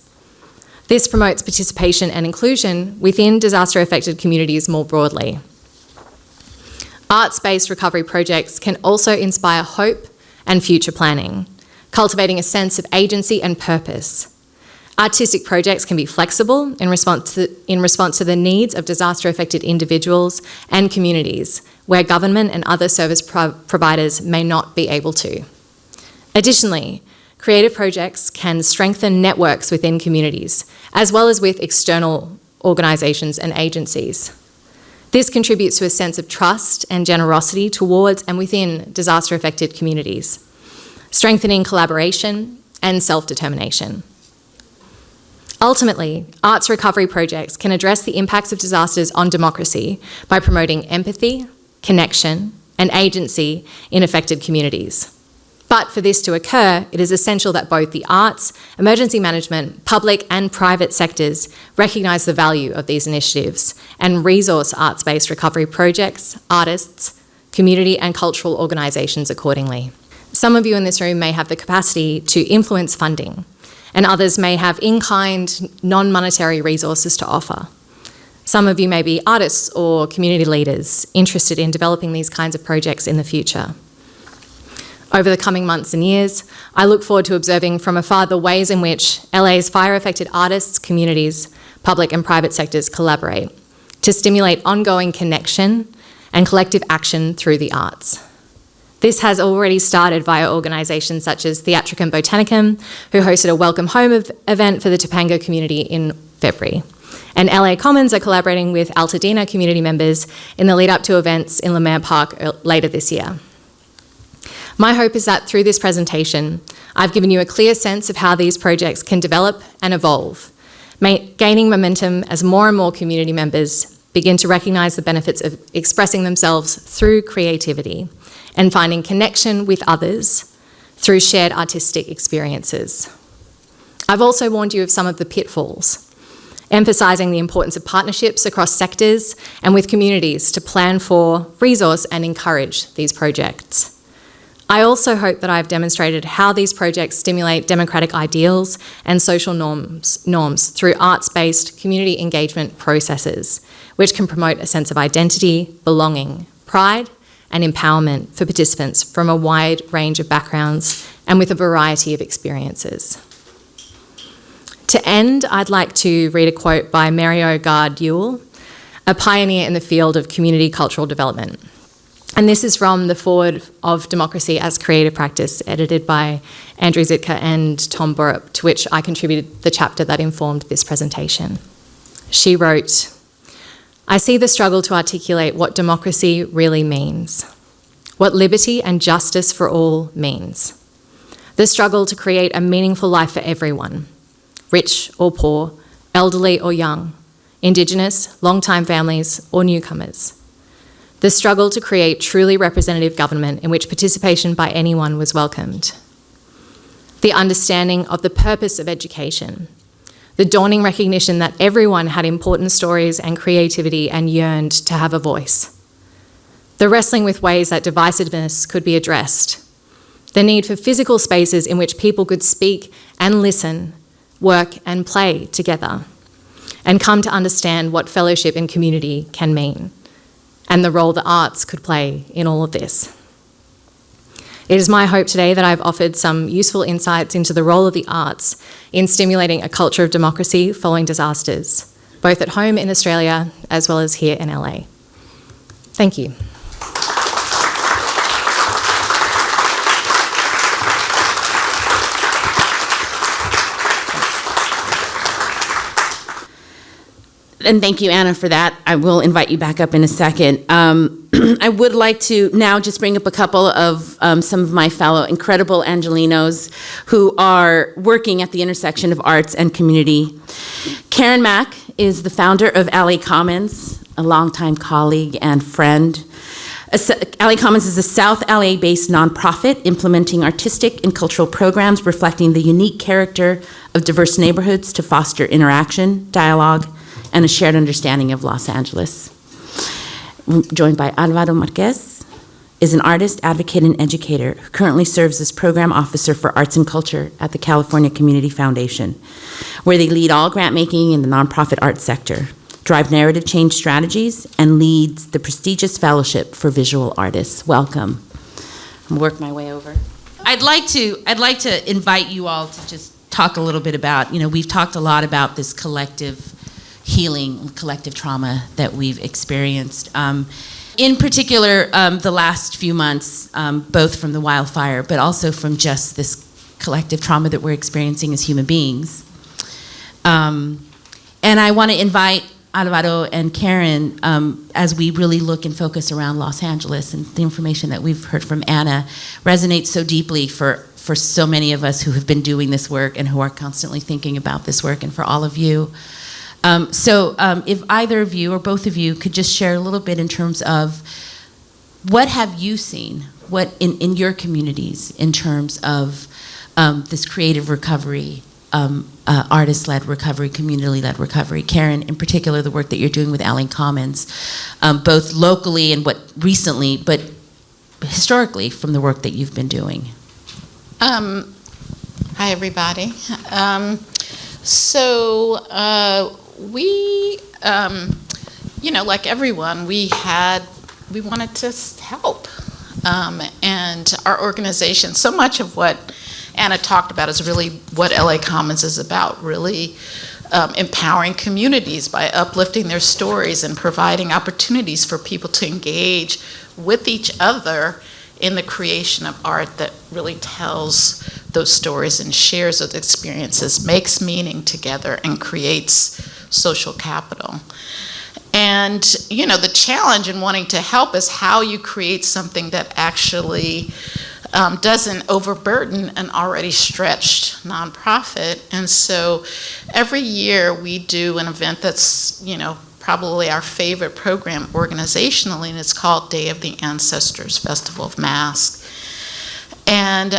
This promotes participation and inclusion within disaster-affected communities more broadly. Arts-based recovery projects can also inspire hope and future planning, cultivating a sense of agency and purpose. Artistic projects can be flexible in response to the needs of disaster-affected individuals and communities where government and other service providers may not be able to. Additionally, creative projects can strengthen networks within communities, as well as with external organisations and agencies. This contributes to a sense of trust and generosity towards and within disaster-affected communities, strengthening collaboration and self-determination. Ultimately, arts recovery projects can address the impacts of disasters on democracy by promoting empathy, connection, and agency in affected communities. But for this to occur, it is essential that both the arts, emergency management, public and private sectors recognise the value of these initiatives and resource arts-based recovery projects, artists, community and cultural organisations accordingly. Some of you in this room may have the capacity to influence funding, and others may have in-kind, non-monetary resources to offer. Some of you may be artists or community leaders interested in developing these kinds of projects in the future. Over the coming months and years, I look forward to observing from afar the ways in which LA's fire-affected artists, communities, public and private sectors collaborate to stimulate ongoing connection and collective action through the arts. This has already started via organisations such as Theatricum Botanicum, who hosted a Welcome Home event for the Topanga community in February. And LA Commons are collaborating with Altadena community members in the lead up to events in Lemaire Park later this year. My hope is that through this presentation, I've given you a clear sense of how these projects can develop and evolve, gaining momentum as more and more community members begin to recognise the benefits of expressing themselves through creativity and finding connection with others through shared artistic experiences. I've also warned you of some of the pitfalls, emphasising the importance of partnerships across sectors and with communities to plan for, resource and encourage these projects. I also hope that I've demonstrated how these projects stimulate democratic ideals and social norms through arts-based community engagement processes, which can promote a sense of identity, belonging, pride, and empowerment for participants from a wide range of backgrounds and with a variety of experiences. To end, I'd like to read a quote by Mario Gard-Ewell, a pioneer in the field of community cultural development. And this is from the Foreword of Democracy as Creative Practice, edited by Andrew Zitka and Tom Borup, to which I contributed the chapter that informed this presentation. She wrote, "I see the struggle to articulate what democracy really means, what liberty and justice for all means. The struggle to create a meaningful life for everyone, rich or poor, elderly or young, Indigenous, long-time families or newcomers. The struggle to create truly representative government in which participation by anyone was welcomed. The understanding of the purpose of education, the dawning recognition that everyone had important stories and creativity and yearned to have a voice. The wrestling with ways that divisiveness could be addressed. The need for physical spaces in which people could speak and listen, work and play together, and come to understand what fellowship and community can mean, and the role the arts could play in all of this. It is my hope today that I've offered some useful insights into the role of the arts in stimulating a culture of democracy following disasters, both at home in Australia as well as here in LA. Thank you. And thank you, Anna, for that. I will invite you back up in a second. I would like to now just bring up a couple of some of my fellow incredible Angelenos who are working at the intersection of arts and community. Karen Mack is the founder of LA Commons, a longtime colleague and friend. LA Commons is a South LA-based nonprofit implementing artistic and cultural programs reflecting the unique character of diverse neighborhoods to foster interaction, dialogue, and a shared understanding of Los Angeles. I'm joined by Alvaro Marquez, is an artist, advocate, and educator who currently serves as program officer for arts and culture at the California Community Foundation, where they lead all grant making in the nonprofit arts sector, drive narrative change strategies, and leads the prestigious Fellowship for Visual Artists. Welcome. I'll work my way over. I'd like to invite you all to just talk a little bit about, we've talked a lot about this collective healing, collective trauma that we've experienced. In particular, the last few months, both from the wildfire, but also from just this collective trauma that we're experiencing as human beings. And I want to invite Alvaro and Karen, as we really look and focus around Los Angeles, and the information that we've heard from Anna resonates so deeply for so many of us who have been doing this work and who are constantly thinking about this work, and for all of you. So if either of you or both of you could just share a little bit in terms of what have you seen, what in your communities in terms of this creative recovery, artist-led recovery, community-led recovery. Karen, in particular, the work that you're doing with LA Commons, both locally and what recently, but historically from the work that you've been doing. Hi, everybody. We, like everyone, we wanted to help. And our organization, so much of what Anna talked about is really what LA Commons is about, really empowering communities by uplifting their stories and providing opportunities for people to engage with each other in the creation of art that really tells those stories and shares those experiences, makes meaning together, and creates social capital. And, the challenge in wanting to help is how you create something that actually doesn't overburden an already stretched nonprofit. And so every year we do an event that's, probably our favorite program organizationally, and it's called Day of the Ancestors, Festival of Masks. And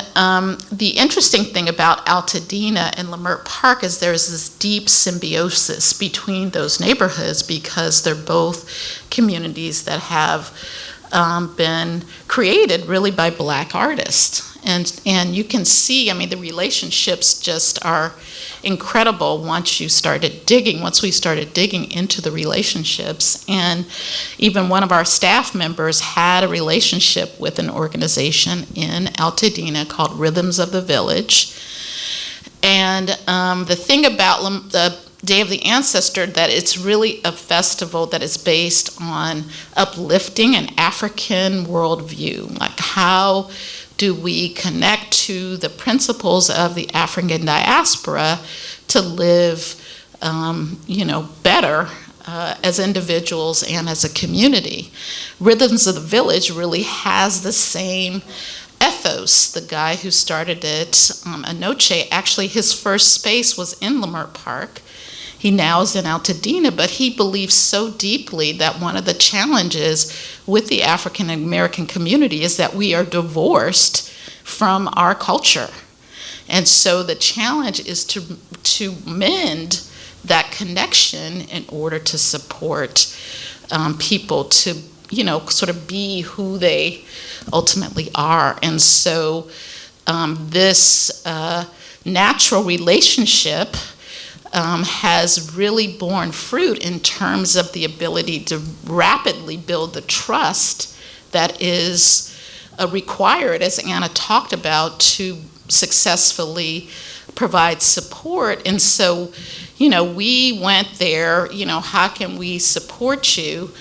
the interesting thing about Altadena and Leimert Park is there's this deep symbiosis between those neighborhoods because they're both communities that have been created really by Black artists. And you can see, the relationships just are incredible once we started digging into the relationships. And even one of our staff members had a relationship with an organization in Altadena called Rhythms of the Village. And the thing about the Day of the Ancestor, that it's really a festival that is based on uplifting an African worldview. Like, how do we connect to the principles of the African diaspora to live, better as individuals and as a community? Rhythms of the Village really has the same ethos. The guy who started it, Anoche, actually his first space was in Leimert Park. He now is in Altadena, but he believes so deeply that one of the challenges with the African American community is that we are divorced from our culture. And so the challenge is to mend that connection in order to support people to, sort of be who they ultimately are. And so this natural relationship has really borne fruit in terms of the ability to rapidly build the trust that is required, as Anna talked about, to successfully provide support. And so, we went there, how can we support you?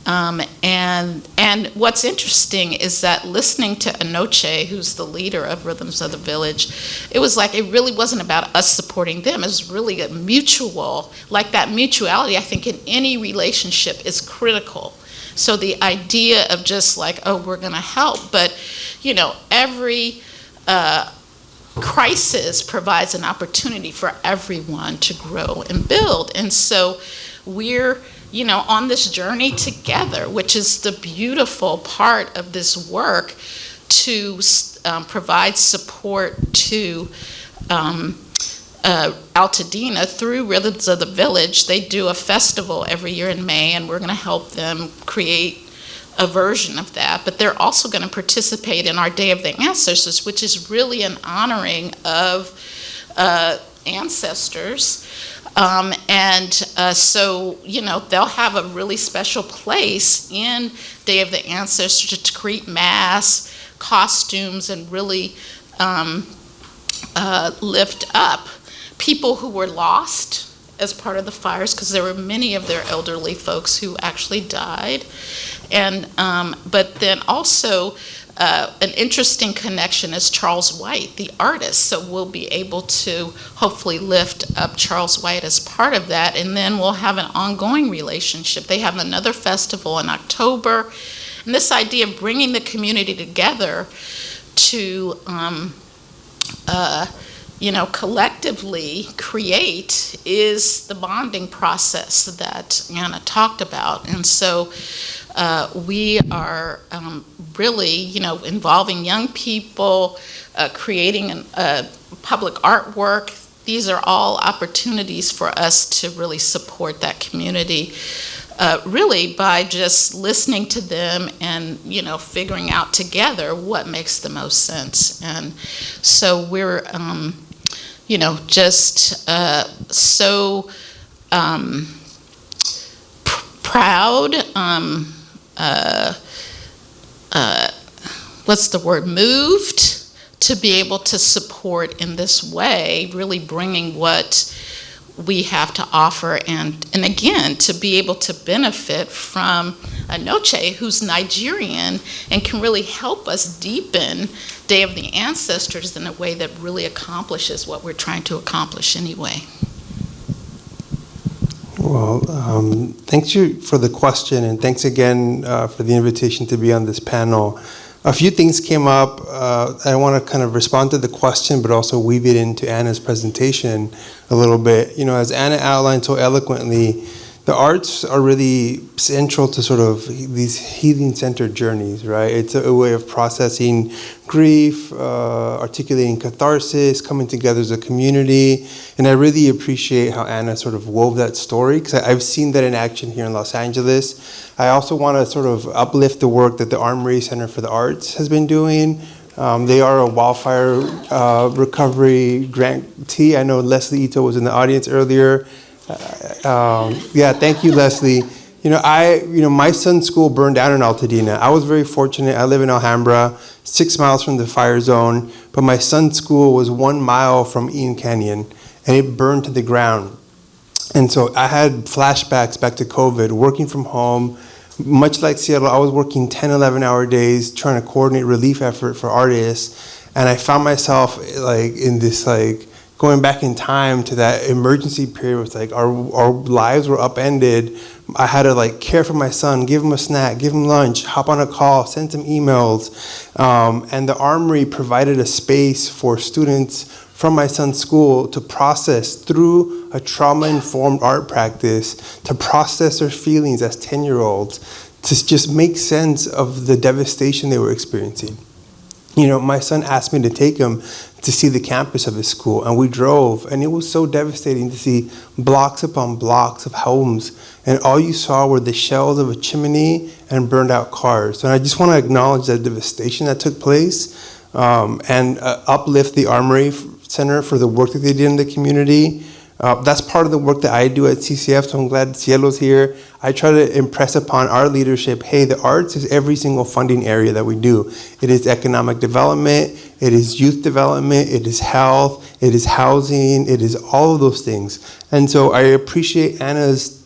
And what's interesting is that listening to Anoche, who's the leader of Rhythms of the Village, it was like, it really wasn't about us supporting them. It was really a mutual, like that mutuality, I think, in any relationship is critical. So the idea of just like, oh, we're going to help, but, every crisis provides an opportunity for everyone to grow and build. And so we're, on this journey together, which is the beautiful part of this work, to provide support to Altadena through Rhythms of the Village. They do a festival every year in May, and we're going to help them create a version of that. But they're also going to participate in our Day of the Ancestors, which is really an honoring of ancestors. So, they'll have a really special place in Day of the Ancestors to create mass costumes and really lift up people who were lost as part of the fires, because there were many of their elderly folks who actually died. And but then also an interesting connection is Charles White, the artist. So we'll be able to hopefully lift up Charles White as part of that, and then we'll have an ongoing relationship. They have another festival in October, and this idea of bringing the community together to collectively create is the bonding process that Anna talked about. And so we are really, involving young people, creating public artwork. These are all opportunities for us to really support that community, really by just listening to them and, figuring out together what makes the most sense. And so we're, just so proud, moved to be able to support in this way, really bringing what we have to offer, and again, to be able to benefit from Anoche, who's Nigerian, and can really help us deepen Day of the Ancestors in a way that really accomplishes what we're trying to accomplish anyway. Well, thanks you for the question, and thanks again for the invitation to be on this panel. A few things came up. I want to kind of respond to the question, but also weave it into Anna's presentation a little bit. As Anna outlined so eloquently, the arts are really central to sort of these healing-centered journeys, right? It's a way of processing grief, articulating catharsis, coming together as a community. And I really appreciate how Anna sort of wove that story, because I've seen that in action here in Los Angeles. I also want to sort of uplift the work that the Armory Center for the Arts has been doing. They are a wildfire recovery grantee. I know Leslie Ito was in the audience earlier. Thank you, Leslie. My son's school burned down in Altadena. I was very fortunate. I live in Alhambra, 6 miles from the fire zone, but my son's school was 1 mile from Eaton Canyon, and it burned to the ground. And so I had flashbacks back to COVID, working from home. Much like Seattle, I was working 10, 11-hour days trying to coordinate relief effort for artists. And I found myself like in this like going back in time to that emergency period where it's like our lives were upended. I had to like care for my son, give him a snack, give him lunch, hop on a call, send some emails. And the Armory provided a space for students from my son's school to process through a trauma-informed art practice, to process their feelings as 10-year-olds, to just make sense of the devastation they were experiencing. You know, my son asked me to take him to see the campus of his school, and we drove, and it was so devastating to see blocks upon blocks of homes, and all you saw were the shells of a chimney and burned out cars. And I just want to acknowledge that devastation that took place, and uplift the Armory Center for the work that they did in the community. That's part of the work that I do at CCF, so I'm glad Cielo's here. I try to impress upon our leadership, hey, the arts is every single funding area that we do. It is economic development, it is youth development, it is health, it is housing, it is all of those things. And so I appreciate Anna's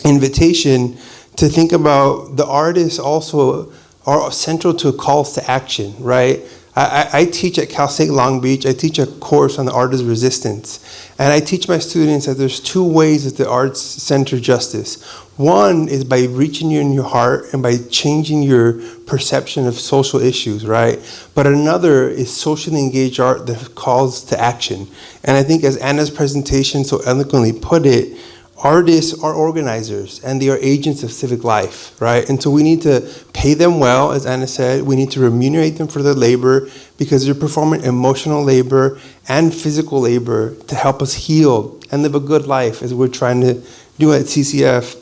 invitation to think about the artists also are central to calls to action, right? I teach at Cal State Long Beach. I teach a course on the art of resistance. And I teach my students that there's two ways that the arts center justice. One is by reaching you in your heart and by changing your perception of social issues, right? But another is socially engaged art that calls to action. And I think as Anna's presentation so eloquently put it, artists are organizers and they are agents of civic life, right? And so we need to pay them well, as Anna said. We need to remunerate them for their labor because they're performing emotional labor and physical labor to help us heal and live a good life as we're trying to do at CCF.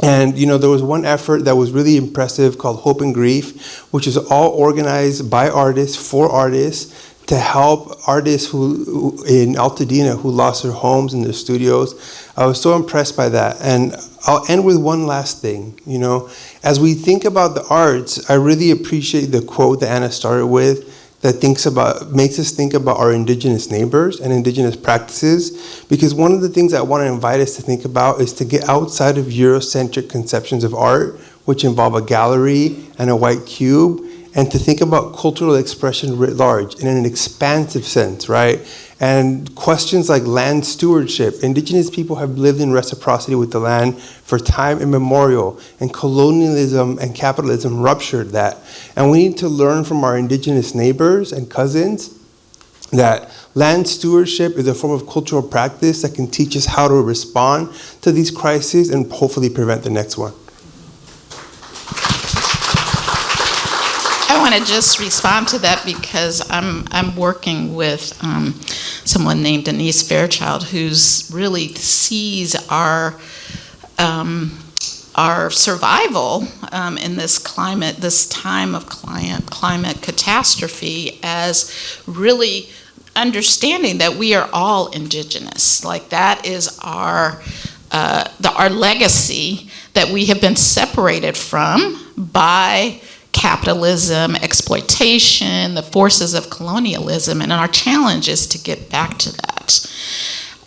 And, you know, there was one effort that was really impressive called Hope and Grief, which is all organized by artists for artists to help artists who in Altadena who lost their homes and their studios. I was so impressed by that. And I'll end with one last thing. You know, as we think about the arts, I really appreciate the quote that Anna started with that makes us think about our indigenous neighbors and indigenous practices, because one of the things I want to invite us to think about is to get outside of Eurocentric conceptions of art, which involve a gallery and a white cube, and to think about cultural expression writ large in an expansive sense, right? And questions like land stewardship. Indigenous people have lived in reciprocity with the land for time immemorial, and colonialism and capitalism ruptured that. And we need to learn from our indigenous neighbors and cousins that land stewardship is a form of cultural practice that can teach us how to respond to these crises and hopefully prevent the next one. I want to just respond to that because I'm working with someone named Denise Fairchild who's really sees our survival in this time of climate catastrophe as really understanding that we are all indigenous. Like that is our legacy that we have been separated from by capitalism, exploitation, the forces of colonialism, and our challenge is to get back to that.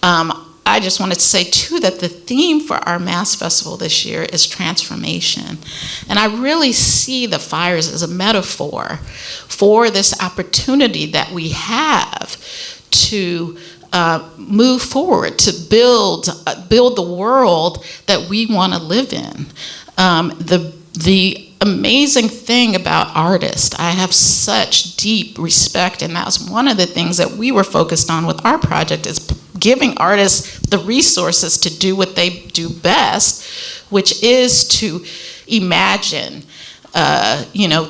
I just wanted to say too that the theme for our Mass Festival this year is transformation. And I really see the fires as a metaphor for this opportunity that we have to move forward, to build the world that we want to live in. The amazing thing about artists, I have such deep respect, and that was one of the things that we were focused on with our project, is giving artists the resources to do what they do best, which is to imagine,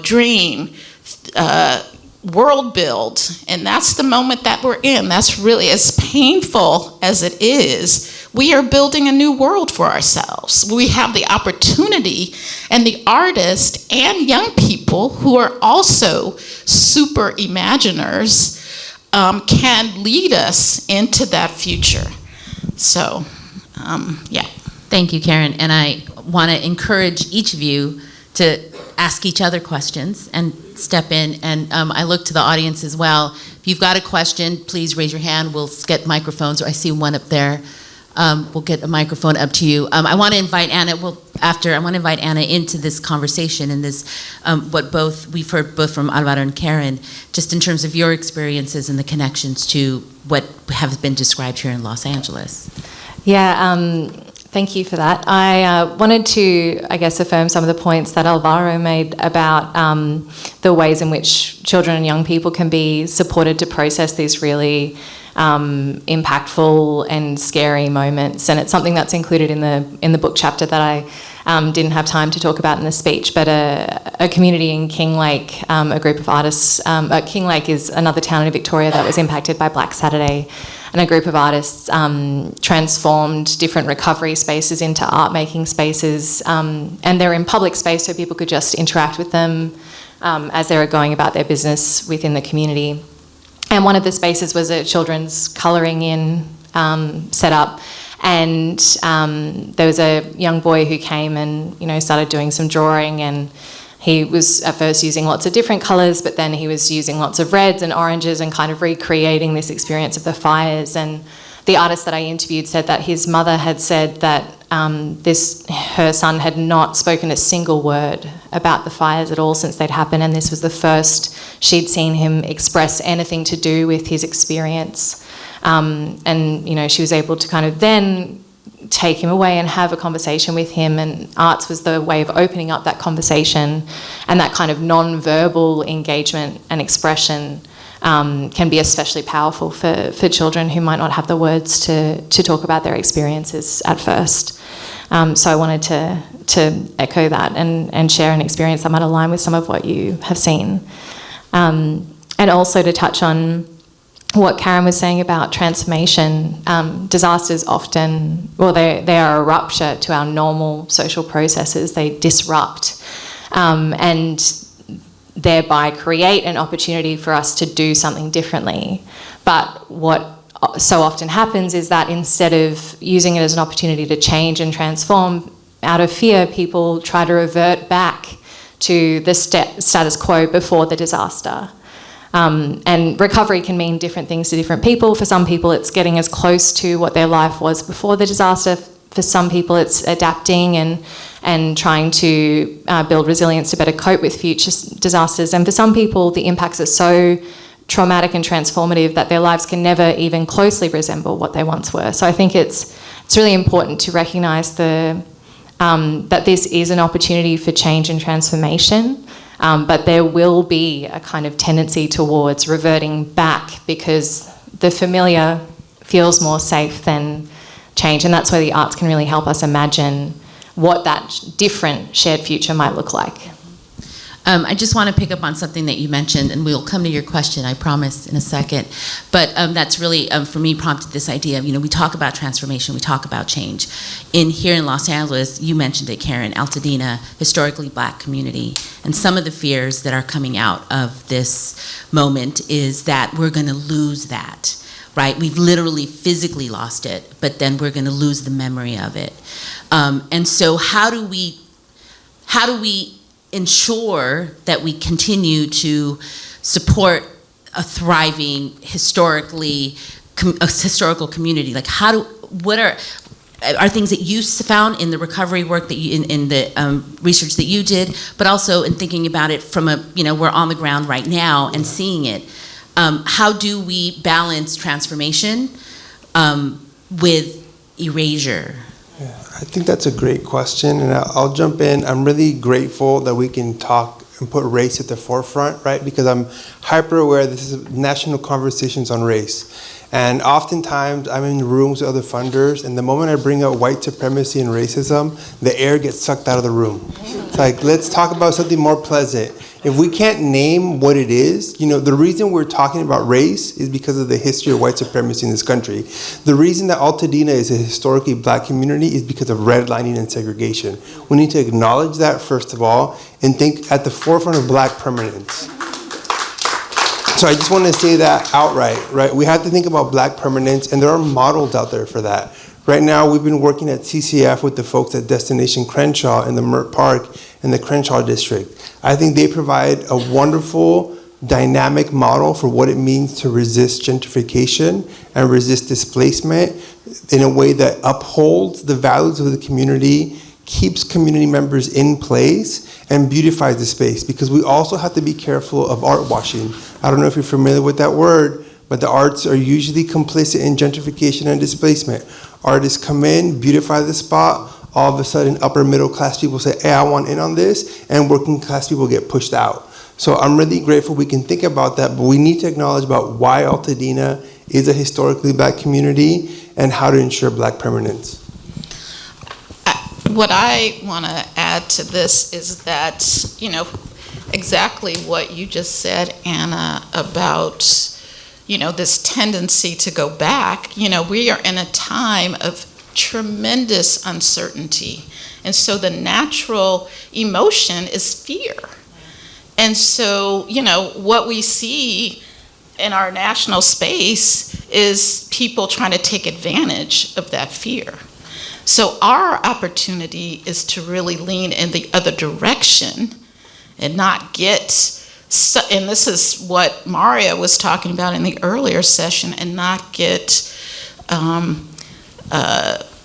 dream, world build. And that's the moment that we're in. That's really, as painful as it is, we are building a new world for ourselves. We have the opportunity, and the artists and young people who are also super imaginers can lead us into that future. So, yeah. Thank you, Karen. And I want to encourage each of you to ask each other questions and step in. And I look to the audience as well. If you've got a question, please raise your hand. We'll get microphones. Or I see one up there. We'll get a microphone up to you. I want to invite Anna. I want to invite Anna into this conversation and this, we've heard both from Alvaro and Karen, just in terms of your experiences and the connections to what have been described here in Los Angeles. Yeah, thank you for that. I wanted to, I guess, affirm some of the points that Alvaro made about the ways in which children and young people can be supported to process these really impactful and scary moments, and it's something that's included in the book chapter that I didn't have time to talk about in the speech. But a community in Kinglake, a group of artists. Kinglake is another town in Victoria that was impacted by Black Saturday, and a group of artists transformed different recovery spaces into art making spaces, and they're in public space so people could just interact with them as they were going about their business within the community. And one of the spaces was a children's colouring in setup, and there was a young boy who came and started doing some drawing, and he was at first using lots of different colours, but then he was using lots of reds and oranges and kind of recreating this experience of the fires. And the artist that I interviewed said that his mother had said that her son had not spoken a single word about the fires at all since they'd happened, and this was the first she'd seen him express anything to do with his experience. And she was able to kind of then take him away and have a conversation with him, and arts was the way of opening up that conversation, and that kind of non-verbal engagement and expression can be especially powerful for children who might not have the words to talk about their experiences at first. So I wanted to echo that and share an experience that might align with some of what you have seen. And also to touch on what Karen was saying about transformation. Disasters often, they are a rupture to our normal social processes. They disrupt and thereby create an opportunity for us to do something differently. But what so often happens is that instead of using it as an opportunity to change and transform, out of fear, people try to revert back to the status quo before the disaster. And recovery can mean different things to different people. For some people, it's getting as close to what their life was before the disaster. For some people, it's adapting and trying to build resilience to better cope with future disasters. And for some people, the impacts are so traumatic and transformative that their lives can never even closely resemble what they once were. So I think it's really important to recognise that this is an opportunity for change and transformation, but there will be a kind of tendency towards reverting back because the familiar feels more safe than change, and that's where the arts can really help us imagine what that different shared future might look like. I just want to pick up on something that you mentioned, and we'll come to your question, I promise, in a second. But that's really, for me, prompted this idea of, we talk about transformation, we talk about change. Here in Los Angeles, you mentioned it, Karen, Altadena, historically Black community, and some of the fears that are coming out of this moment is that we're going to lose that. Right, we've literally physically lost it, but then we're going to lose the memory of it. And so, how do we ensure that we continue to support a thriving historical community? Like, what are things that you found in the recovery work that you in the research that you did, but also in thinking about it from we're on the ground right now and seeing it. How do we balance transformation with erasure? Yeah, I think that's a great question, and I'll jump in. I'm really grateful that we can talk and put race at the forefront, right? Because I'm hyper aware this is national conversations on race. And oftentimes I'm in rooms with other funders, and the moment I bring up white supremacy and racism, the air gets sucked out of the room. It's like, let's talk about something more pleasant. If we can't name what it is, the reason we're talking about race is because of the history of white supremacy in this country. The reason that Altadena is a historically Black community is because of redlining and segregation. We need to acknowledge that, first of all, and think at the forefront of Black permanence. So I just want to say that outright, right? We have to think about Black permanence, and there are models out there for that. Right now, we've been working at CCF with the folks at Destination Crenshaw in the Mert Park in the Crenshaw district. I think they provide a wonderful dynamic model for what it means to resist gentrification and resist displacement in a way that upholds the values of the community, keeps community members in place, and beautifies the space. Because we also have to be careful of art washing. I don't know if you're familiar with that word, but the arts are usually complicit in gentrification and displacement. Artists come in, beautify the spot, all of a sudden upper middle class people say, hey, I want in on this, and working class people get pushed out. So I'm really grateful we can think about that, but we need to acknowledge about why Altadena is a historically Black community and how to ensure Black permanence. What I want to add to this is that, exactly what you just said, Anna, about, this tendency to go back. We are in a time of tremendous uncertainty. And so the natural emotion is fear. And so, what we see in our national space is people trying to take advantage of that fear. So our opportunity is to really lean in the other direction and not get, and this is what Maria was talking about in the earlier session, and not get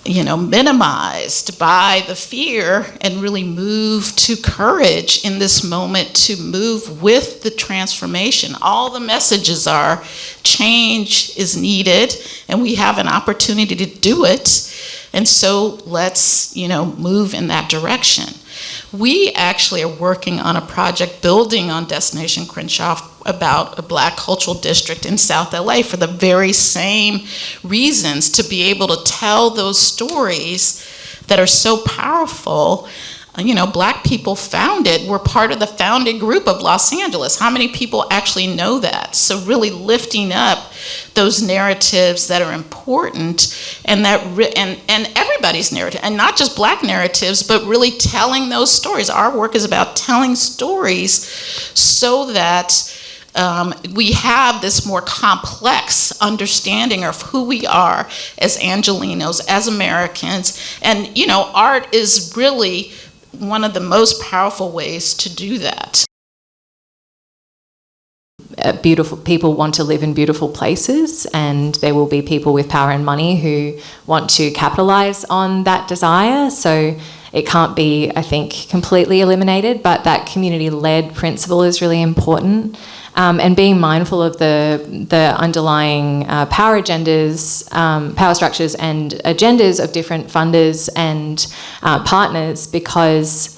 minimized by the fear, and really move to courage in this moment to move with the transformation. All the messages are change is needed, and we have an opportunity to do it. And so let's, move in that direction. We actually are working on a project building on Destination Crenshaw about a Black cultural district in South LA for the very same reasons, to be able to tell those stories that are so powerful. Black people founded, we're part of the founding group of Los Angeles. How many people actually know that? So really lifting up those narratives that are important, and and everybody's narrative, and not just Black narratives, but really telling those stories. Our work is about telling stories so that we have this more complex understanding of who we are as Angelenos, as Americans. And, art is really one of the most powerful ways to do that. Beautiful people want to live in beautiful places, and there will be people with power and money who want to capitalize on that desire. So it can't be, I think, completely eliminated, but that community-led principle is really important. And being mindful of the underlying power agendas, power structures and agendas of different funders and partners, because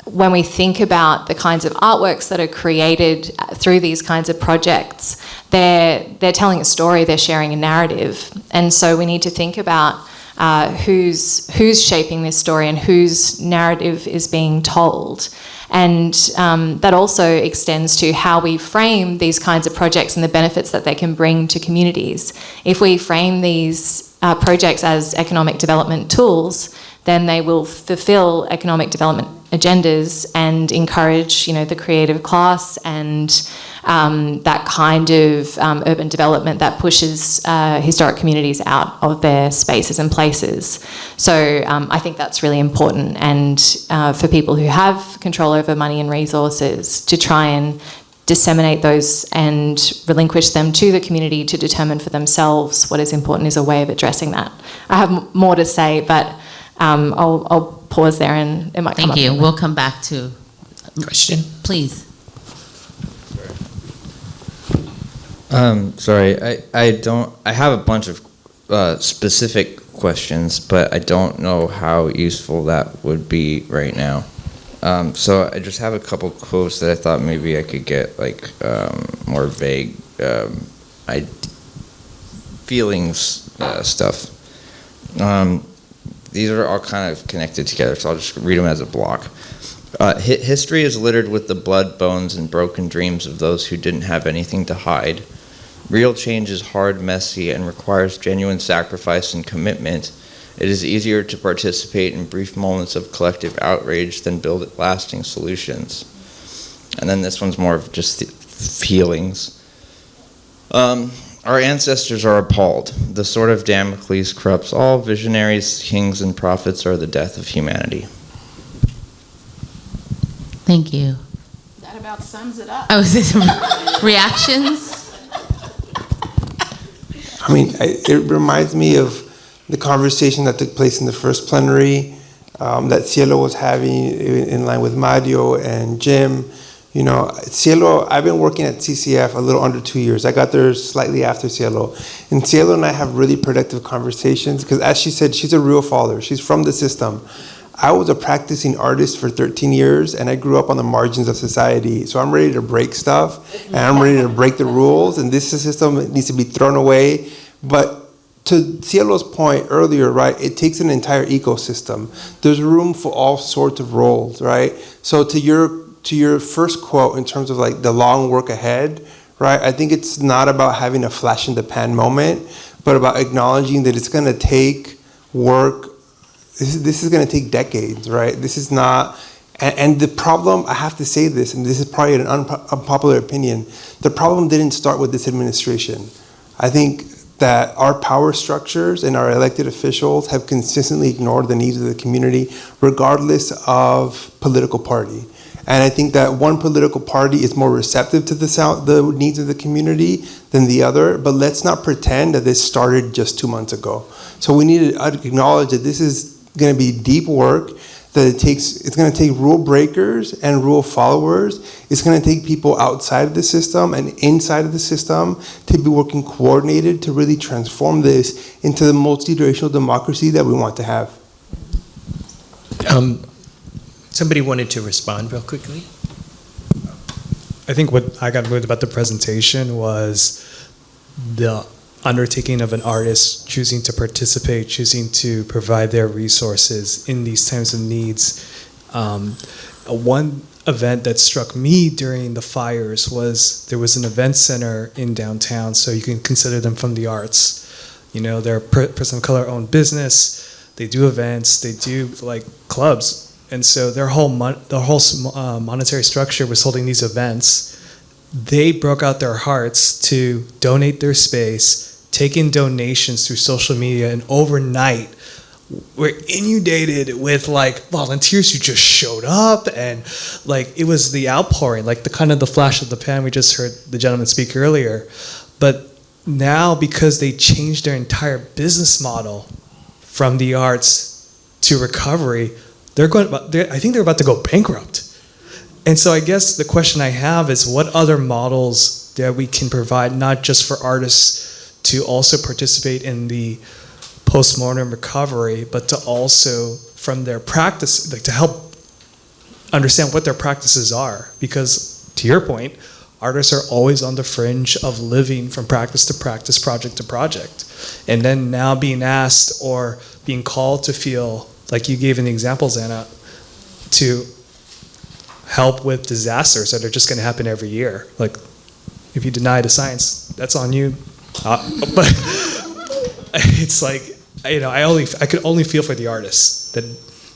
when we think about the kinds of artworks that are created through these kinds of projects, they're telling a story, they're sharing a narrative. And so we need to think about who's shaping this story and whose narrative is being told. And that also extends to how we frame these kinds of projects and the benefits that they can bring to communities. If we frame these projects as economic development tools, then they will fulfill economic development agendas and encourage, the creative class and that kind of urban development that pushes historic communities out of their spaces and places. So I think that's really important, and for people who have control over money and resources, to try and disseminate those and relinquish them to the community to determine for themselves what is important is a way of addressing that. I have more to say, but I'll pause there, and it might come up. Thank you. We'll come back to Question. Please. Sorry, I have a bunch of specific questions, but I don't know how useful that would be right now. So I just have a couple quotes that I thought maybe I could get more vague feelings stuff. These are all kind of connected together, so I'll just read them as a block. History is littered with the blood, bones, and broken dreams of those who didn't have anything to hide. Real change is hard, messy, and requires genuine sacrifice and commitment. It is easier to participate in brief moments of collective outrage than build lasting solutions. And then this one's more of just the feelings. Our ancestors are appalled. The sword of Damocles corrupts all. Visionaries, kings, and prophets are the death of humanity. Thank you. That about sums it up. Oh, is this reactions? I mean, it reminds me of the conversation that took place in the first plenary that Cielo was having in line with Mario and Jim. You know, Cielo, I've been working at CCF a little under 2 years. I got there slightly after Cielo. And Cielo and I have really productive conversations because, as she said, she's a real follower. She's from the system. I was a practicing artist for 13 years, and I grew up on the margins of society. So I'm ready to break stuff, and I'm ready to break the rules, and this system needs to be thrown away. But to Cielo's point earlier, right, it takes an entire ecosystem. There's room for all sorts of roles, right? So to your first quote in terms of like the long work ahead, right, I think it's not about having a flash in the pan moment, but about acknowledging that it's going to take work. This is going to take decades, right? This is not, and the problem, I have to say this, and this is probably an unpopular opinion, the problem didn't start with this administration. I think that our power structures and our elected officials have consistently ignored the needs of the community, regardless of political party. And I think that one political party is more receptive to the needs of the community than the other, but let's not pretend that this started just 2 months ago. So we need to acknowledge that this is going to be deep work, that it's going to take rule breakers and rule followers. It's going to take people outside of the system and inside of the system to be working coordinated to really transform this into the multiracial democracy that we want to have. Somebody wanted to respond real quickly. I think what I got moved about the presentation was the undertaking of an artist choosing to participate, choosing to provide their resources in these times of needs. One event that struck me during the fires was there was an event center in downtown, so you can consider them from the arts. You know, they're a person of color owned business, they do events, they do like clubs. And so their whole monetary structure was holding these events. They broke out their hearts to donate their space, take in donations through social media, and overnight were inundated with like volunteers who just showed up, and like it was the outpouring, like the kind of the flash of the pan we just heard the gentleman speak earlier. But now, because they changed their entire business model from the arts to recovery, I think they're about to go bankrupt. And so I guess the question I have is what other models that we can provide, not just for artists to also participate in the postmortem recovery, but to also from their practice, like to help understand what their practices are. Because to your point, artists are always on the fringe of living from practice to practice, project to project. And then now being asked or being called to feel, like you gave in the examples, Anna, to help with disasters that are just going to happen every year. Like, if you deny the science, that's on you. But it's like, you know, I could only feel for the artists that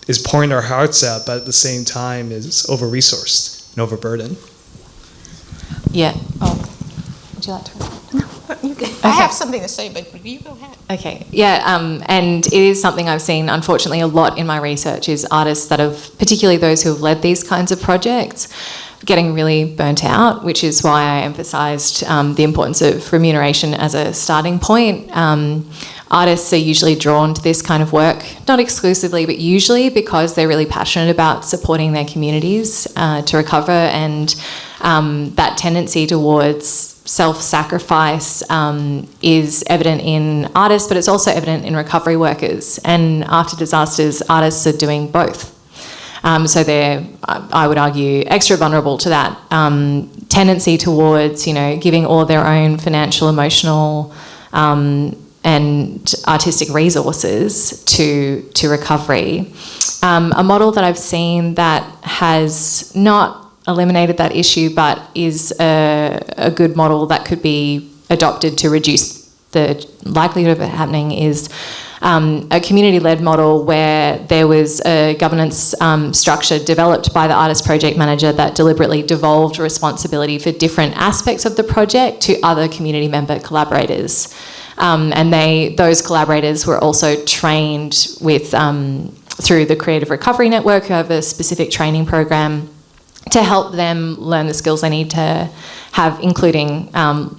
is pouring their hearts out, but at the same time is over-resourced and overburdened. Yeah. Oh, would you like to? I have something to say, but you go ahead. Okay, yeah, and it is something I've seen, unfortunately, a lot in my research is artists that have, particularly those who have led these kinds of projects, getting really burnt out, which is why I emphasised the importance of remuneration as a starting point. Artists are usually drawn to this kind of work, not exclusively, but usually because they're really passionate about supporting their communities to recover, and that tendency towards self-sacrifice is evident in artists, but it's also evident in recovery workers. And after disasters, artists are doing both. So they're, I would argue, extra vulnerable to that tendency towards, you know, giving all their own financial, emotional, and artistic resources to recovery. A model that I've seen that has not eliminated that issue but is a good model that could be adopted to reduce the likelihood of it happening is a community-led model where there was a governance structure developed by the artist project manager that deliberately devolved responsibility for different aspects of the project to other community member collaborators. And those collaborators were also trained with through the Creative Recovery Network, who have a specific training program to help them learn the skills they need to have, including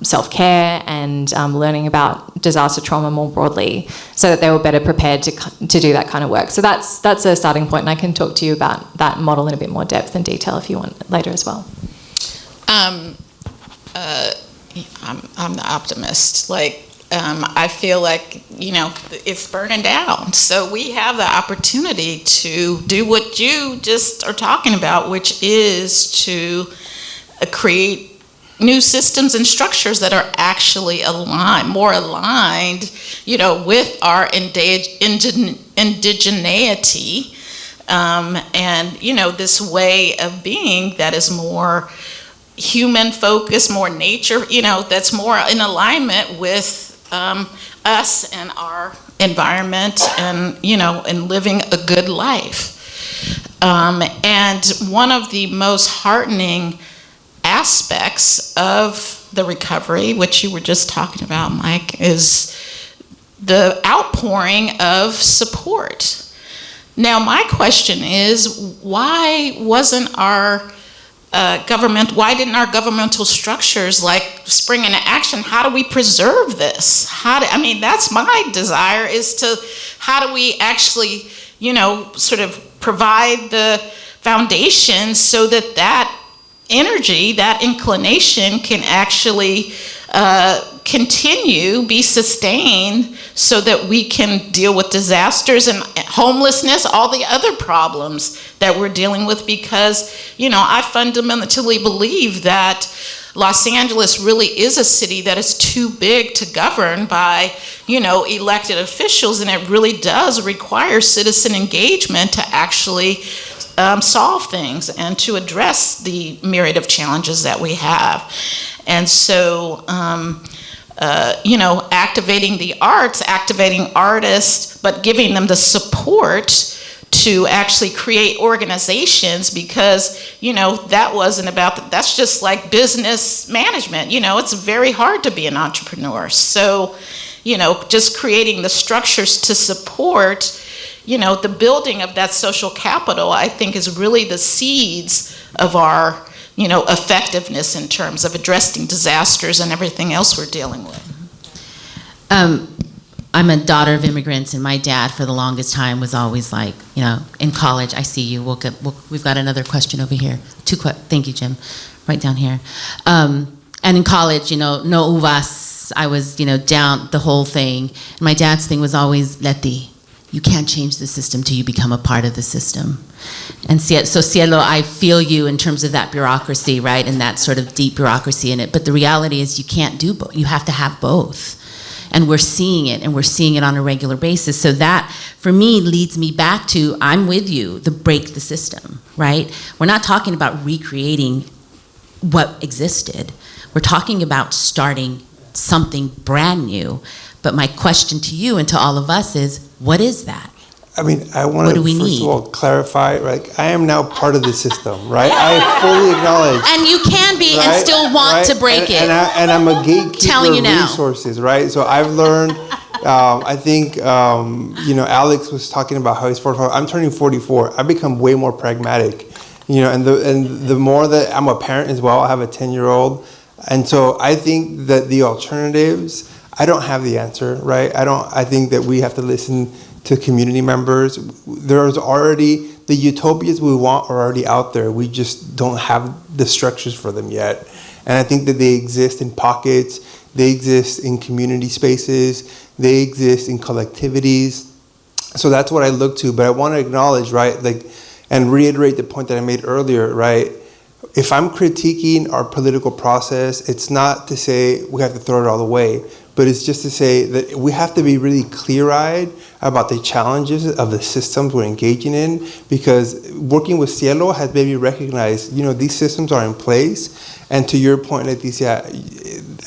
self-care and learning about disaster trauma more broadly, so that they were better prepared to do that kind of work. So that's a starting point, and I can talk to you about that model in a bit more depth and detail if you want later as well. I'm the optimist. I feel like, it's burning down. So we have the opportunity to do what you just are talking about, which is to create new systems and structures that are actually more aligned, with our indigeneity, and, this way of being that is more human focused, more nature, that's more in alignment with us and our environment, and and living a good life. And one of the most heartening aspects of the recovery, which you were just talking about, Mike, is the outpouring of support. Now, my question is, why wasn't our why didn't our governmental structures spring into action? How do we preserve this? That's my desire, is to, how do we actually, sort of provide the foundation so that energy, that inclination can actually continue, be sustained, so that we can deal with disasters and homelessness, all the other problems that we're dealing with, because, I fundamentally believe that Los Angeles really is a city that is too big to govern by, elected officials, and it really does require citizen engagement to actually solve things and to address the myriad of challenges that we have. And so, activating the arts, activating artists, but giving them the support to actually create organizations, because, that wasn't about, that's just like business management. It's very hard to be an entrepreneur. So, just creating the structures to support, the building of that social capital, I think, is really the seeds of our, effectiveness in terms of addressing disasters and everything else we're dealing with. I'm a daughter of immigrants, and my dad, for the longest time, was always like, in college, I see you. We've got another question over here. Thank you, Jim. Right down here. And in college, no uvas. I was, down the whole thing. And my dad's thing was always, Leti, you can't change the system till you become a part of the system. And so, Cielo, I feel you in terms of that bureaucracy, right, and that sort of deep bureaucracy in it. But the reality is, you can't do both. You have to have both. And we're seeing it, and we're seeing it on a regular basis. So that, for me, leads me back to, I'm with you, the break the system, right? We're not talking about recreating what existed. We're talking about starting something brand new. But my question to you and to all of us is, what is that? I want to first of all clarify, right? I am now part of the system, right? I fully acknowledge. And you can be, right, and still want to break it. And I'm a gatekeeper of resources, right? So I've learned, I think, Alex was talking about how he's 45. I'm turning 44. I've become way more pragmatic, and the more that I'm a parent as well, I have a 10-year-old. And so I think that the alternatives, I don't have the answer, right? I think that we have to listen to community members. There's already, the utopias we want are already out there. We just don't have the structures for them yet. And I think that they exist in pockets, they exist in community spaces, they exist in collectivities. So that's what I look to. But I want to acknowledge, right, and reiterate the point that I made earlier, right? If I'm critiquing our political process, it's not to say we have to throw it all away, but it's just to say that we have to be really clear-eyed about the challenges of the systems we're engaging in, because working with Cielo has made me recognize, these systems are in place. And to your point, Leticia,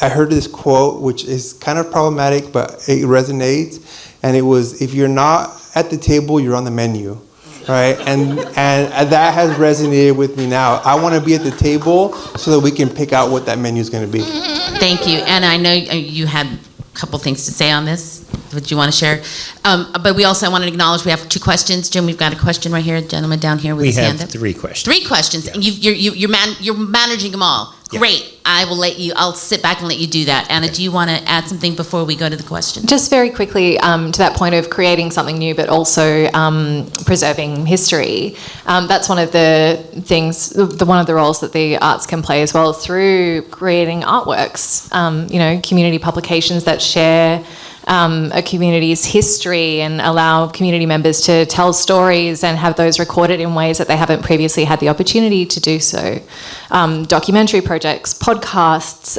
I heard this quote, which is kind of problematic, but it resonates. And it was, if you're not at the table, you're on the menu. Right, and that has resonated with me now. I want to be at the table so that we can pick out what that menu is going to be. Thank you, and I know you had a couple things to say on this. Would you want to share? But we also want to acknowledge we have 2 questions. Jim, we've got a question right here. A gentleman down here with his hand up. We have 3 questions. 3 questions, and you're managing them all. Yeah. Great. I'll sit back and let you do that. Anna, do you want to add something before we go to the question? Just very quickly to that point of creating something new, but also preserving history. That's one of the things, one of the roles that the arts can play as well through creating artworks. Community publications that share a community's history and allow community members to tell stories and have those recorded in ways that they haven't previously had the opportunity to do so. Documentary projects, podcasts,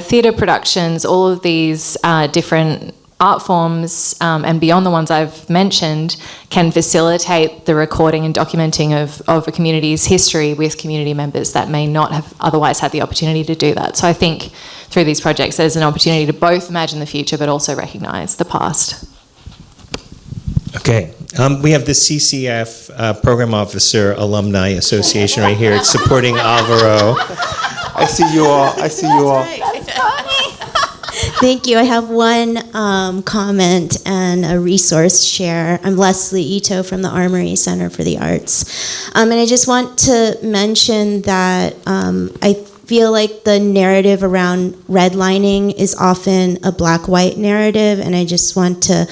theatre productions, all of these different art forms and beyond the ones I've mentioned can facilitate the recording and documenting of a community's history with community members that may not have otherwise had the opportunity to do that. So I think through these projects there's an opportunity to both imagine the future but also recognise the past. Okay. We have the CCF Program Officer Alumni Association right here. It's supporting Alvaro. I see you all. Thank you. I have one comment and a resource share. I'm Leslie Ito from the Armory Center for the Arts. And I just want to mention that I feel like the narrative around redlining is often a black-white narrative, and I just want to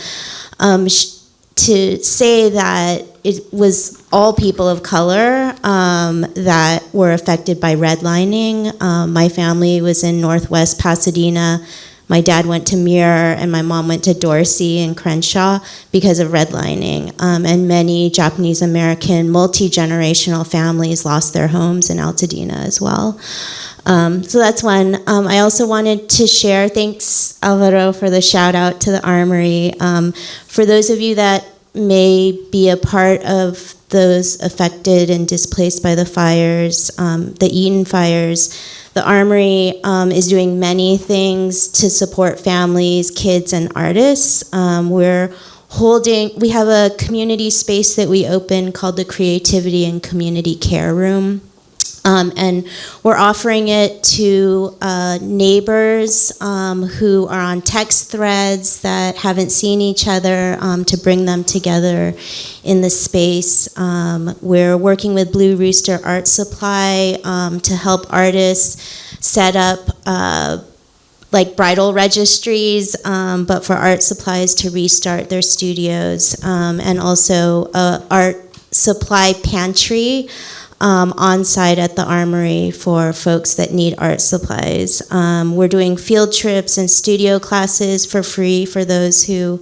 say that it was all people of color that were affected by redlining. My family was in Northwest Pasadena. My dad went to Muir, and my mom went to Dorsey and Crenshaw because of redlining. And many Japanese American multi-generational families lost their homes in Altadena as well. So that's one. I also wanted to share, thanks Alvaro for the shout out to the Armory. For those of you that may be a part of those affected and displaced by the fires, the Eaton fires, the Armory is doing many things to support families, kids, and artists. We have a community space that we open called the Creativity and Community Care Room. And we're offering it to neighbors who are on text threads that haven't seen each other to bring them together in the space. We're working with Blue Rooster Art Supply to help artists set up like bridal registries, but for art supplies to restart their studios, and also art supply pantry on site at the Armory for folks that need art supplies. We're doing field trips and studio classes for free for those who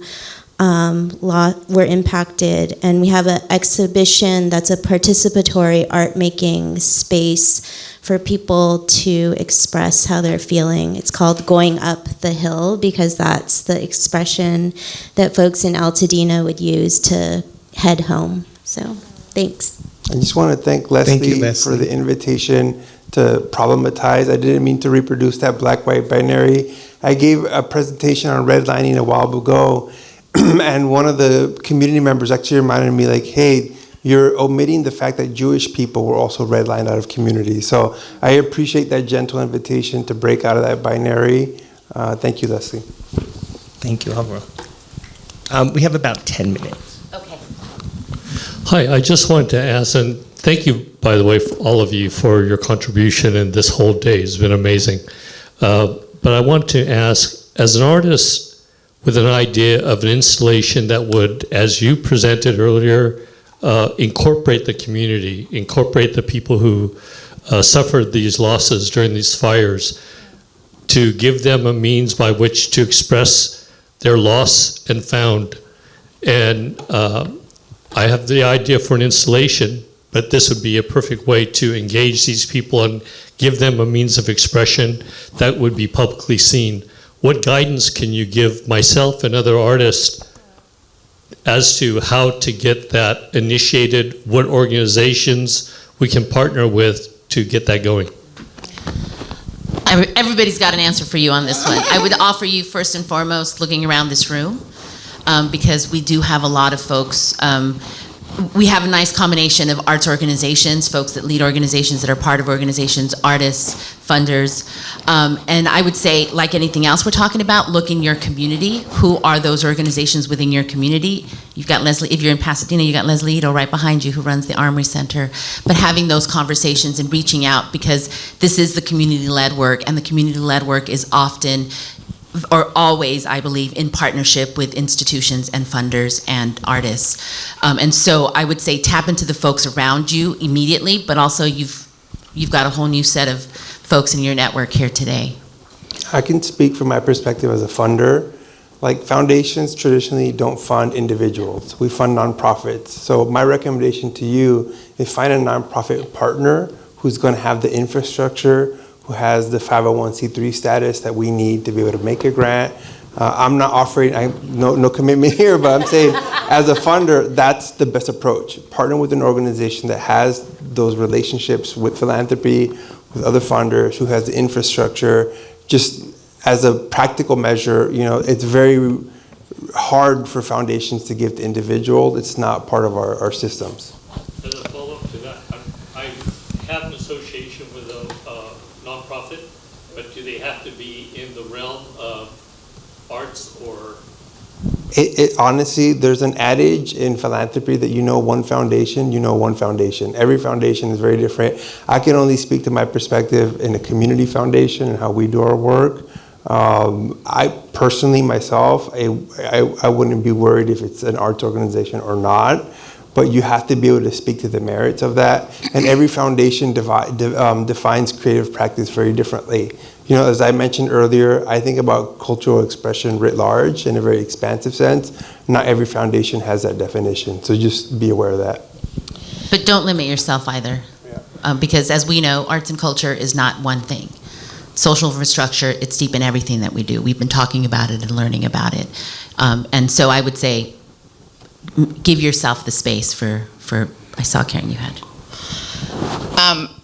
were impacted. And we have an exhibition that's a participatory art making space for people to express how they're feeling. It's called Going Up the Hill because that's the expression that folks in Altadena would use to head home. So, thanks. I just want to thank Leslie, for the invitation to problematize. I didn't mean to reproduce that black-white binary. I gave a presentation on redlining a while ago, and one of the community members actually reminded me, like, hey, you're omitting the fact that Jewish people were also redlined out of community. So I appreciate that gentle invitation to break out of that binary. Thank you, Leslie. Thank you, Alvaro. We have about 10 minutes. Hi, I just wanted to ask, and thank you, by the way, for all of you for your contribution in this whole day. It's been amazing. But I want to ask, as an artist with an idea of an installation that would, as you presented earlier, incorporate the community, incorporate the people who suffered these losses during these fires, to give them a means by which to express their loss and found. And I have the idea for an installation, but this would be a perfect way to engage these people and give them a means of expression that would be publicly seen. What guidance can you give myself and other artists as to how to get that initiated, what organizations we can partner with to get that going? Everybody's got an answer for you on this one. I would offer you first and foremost looking around this room, because we do have a lot of folks we have a nice combination of arts organizations, folks that lead organizations, that are part of organizations, artists, funders, and I would say, like anything else we're talking about, look in your community. Who are those organizations within your community? You've got Leslie, if you're in Pasadena, you've got Leslie Ito right behind you, who runs the Armory Center. But having those conversations and reaching out, because this is the community-led work, and the community-led work is often, or always, I believe, in partnership with institutions and funders and artists. And so I would say tap into the folks around you immediately, but also you've got a whole new set of folks in your network here today. I can speak from my perspective as a funder. Like, foundations traditionally don't fund individuals. We fund nonprofits. So my recommendation to you is find a nonprofit partner who's going to have the infrastructure, who has the 501c3 status that we need to be able to make a grant. I'm not offering, no commitment here, but I'm saying as a funder, that's the best approach. Partner with an organization that has those relationships with philanthropy, with other funders, who has the infrastructure. Just as a practical measure, it's very hard for foundations to give to individuals. It's not part of our systems. As a follow-up to that, I have an association with a nonprofit, but do they have to be in the realm of arts or? Honestly, there's an adage in philanthropy that one foundation, one foundation. Every foundation is very different. I can only speak to my perspective in a community foundation and how we do our work. I personally, myself, I wouldn't be worried if it's an arts organization or not, but you have to be able to speak to the merits of that. And every foundation defines creative practice very differently. As I mentioned earlier, I think about cultural expression writ large in a very expansive sense. Not every foundation has that definition, so just be aware of that. But don't limit yourself either, because as we know, arts and culture is not one thing. Social infrastructure, it's deep in everything that we do. We've been talking about it and learning about it. And so I would say, give yourself the space for I saw, Karen, you had.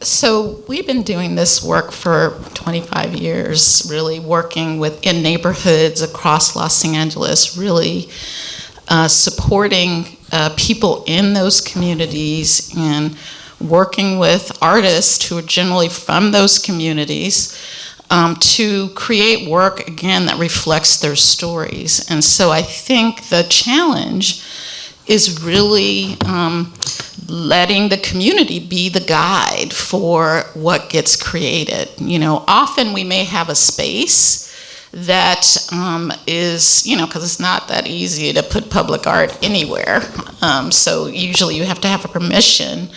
So we've been doing this work for 25 years, really working in neighborhoods across Los Angeles, really supporting people in those communities and working with artists who are generally from those communities to create work, again, that reflects their stories. And so I think the challenge is really letting the community be the guide for what gets created. Often we may have a space that is, because it's not that easy to put public art anywhere. So usually you have to have a permission.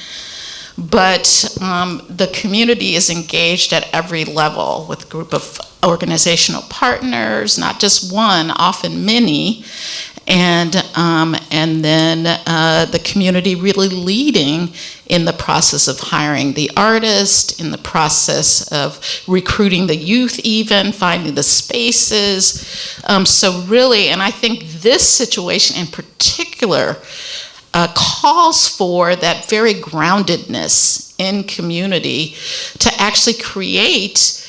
But the community is engaged at every level with a group of organizational partners, not just one, often many. And then the community really leading in the process of hiring the artist, in the process of recruiting the youth even, finding the spaces. So really, and I think this situation in particular calls for that very groundedness in community to actually create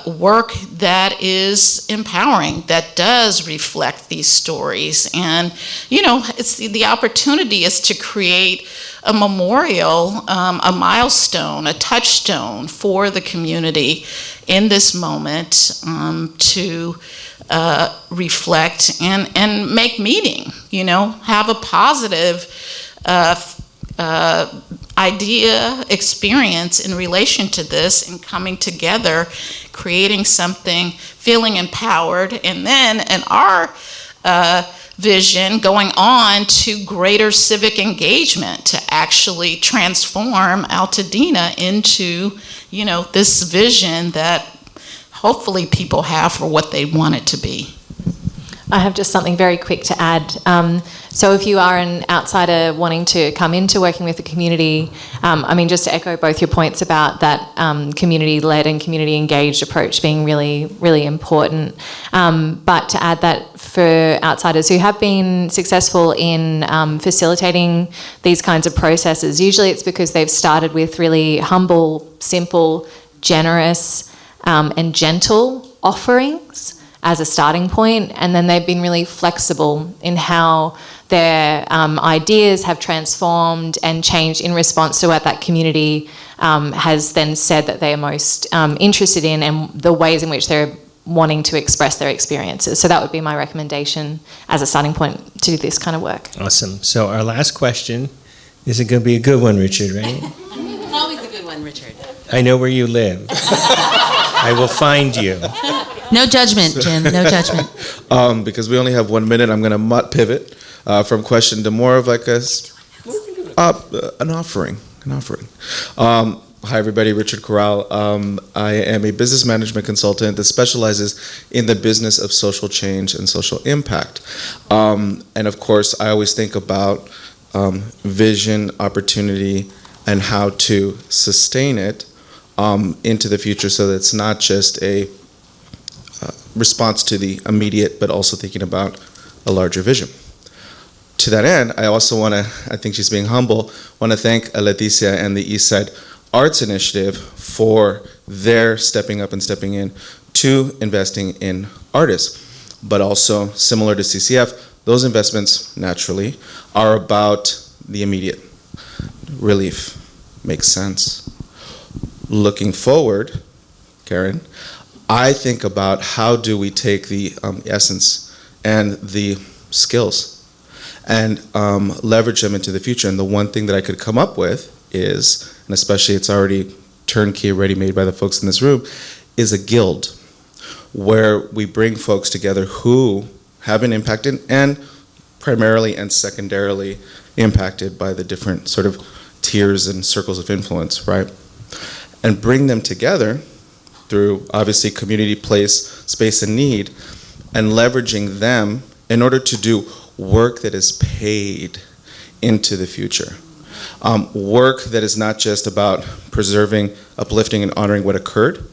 work that is empowering, that does reflect these stories. And, it's the opportunity is to create a memorial, a milestone, a touchstone for the community in this moment to reflect and make meaning, have a positive idea, experience in relation to this and coming together, creating something, feeling empowered, and then in our vision going on to greater civic engagement to actually transform Altadena into, this vision that hopefully people have for what they want it to be. I have just something very quick to add. So if you are an outsider wanting to come into working with the community, just to echo both your points about that community-led and community-engaged approach being really, really important. But to add that for outsiders who have been successful in facilitating these kinds of processes, usually it's because they've started with really humble, simple, generous, and gentle offerings as a starting point, and then they've been really flexible in how their ideas have transformed and changed in response to what that community has then said that they are most interested in, and the ways in which they're wanting to express their experiences. So that would be my recommendation as a starting point to do this kind of work. Awesome. So our last question, is it going to be a good one, Richard, right? It's always a good one, Richard. I know where you live. I will find you. No judgment, Jim, no judgment. Because we only have 1 minute, I'm going to pivot from question to more of like an offering. Hi, everybody. Richard Corral. I am a business management consultant that specializes in the business of social change and social impact. And of course, I always think about vision, opportunity, and how to sustain it into the future, so that it's not just a response to the immediate, but also thinking about a larger vision. To that end, I also want to, I think she's being humble, want to thank Leticia and the Eastside Arts Initiative for their stepping up and stepping in to investing in artists. But also, similar to CCF, those investments, naturally, are about the immediate relief. Makes sense. Looking forward, Karen, I think about how do we take the essence and the skills and leverage them into the future. And the one thing that I could come up with is, and especially it's already turnkey, ready-made by the folks in this room, is a guild where we bring folks together who have been impacted and primarily and secondarily impacted by the different sort of tiers and circles of influence, right? And bring them together through obviously community, place, space, and need, and leveraging them in order to do work that is paid into the future. Work that is not just about preserving, uplifting, and honoring what occurred,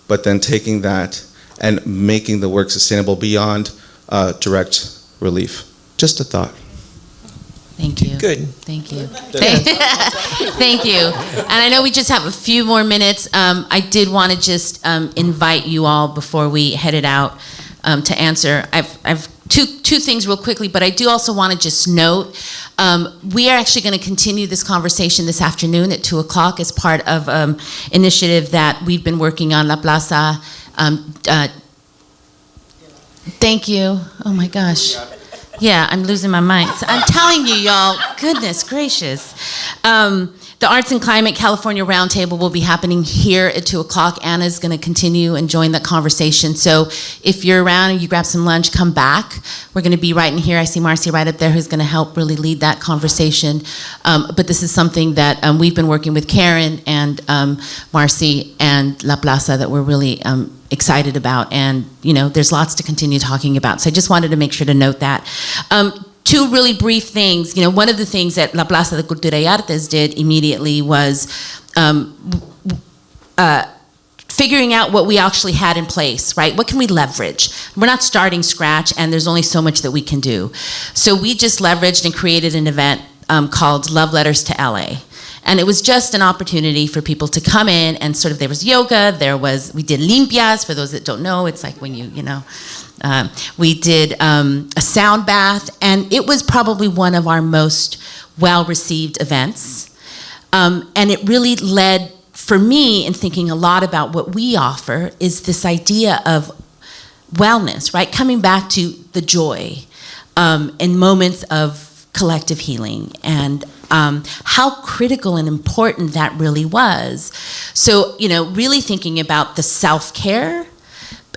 but then taking that and making the work sustainable beyond direct relief. Just a thought. Thank you. Good. Thank you. Thank you. And I know we just have a few more minutes. I did want to just invite you all before we headed out to answer. I've two things real quickly, but I do also want to just note, we are actually going to continue this conversation this afternoon at 2 o'clock as part of initiative that we've been working on, La Plaza. Thank you. Oh my gosh. Yeah, I'm losing my mind. So I'm telling you, y'all, goodness gracious. The Arts and Climate California Roundtable will be happening here at 2 o'clock. Anna's going to continue and join that conversation. So if you're around and you grab some lunch, come back. We're going to be right in here. I see Marcy right up there who's going to help really lead that conversation. But this is something that we've been working with Karen and Marcy and La Plaza that we're really excited about, and there's lots to continue talking about. So I just wanted to make sure to note that. Two really brief things. One of the things that La Plaza de Cultura y Artes did immediately was figuring out what we actually had in place, right? What can we leverage? We're not starting scratch, and there's only so much that we can do. So we just leveraged and created an event called Love Letters to LA. And it was just an opportunity for people to come in and sort of, there was yoga, we did limpias, for those that don't know, it's like when we did a sound bath, and it was probably one of our most well-received events. And it really led, for me, in thinking a lot about what we offer, is this idea of wellness, right? Coming back to the joy in moments of collective healing, and how critical and important that really was. So, really thinking about the self-care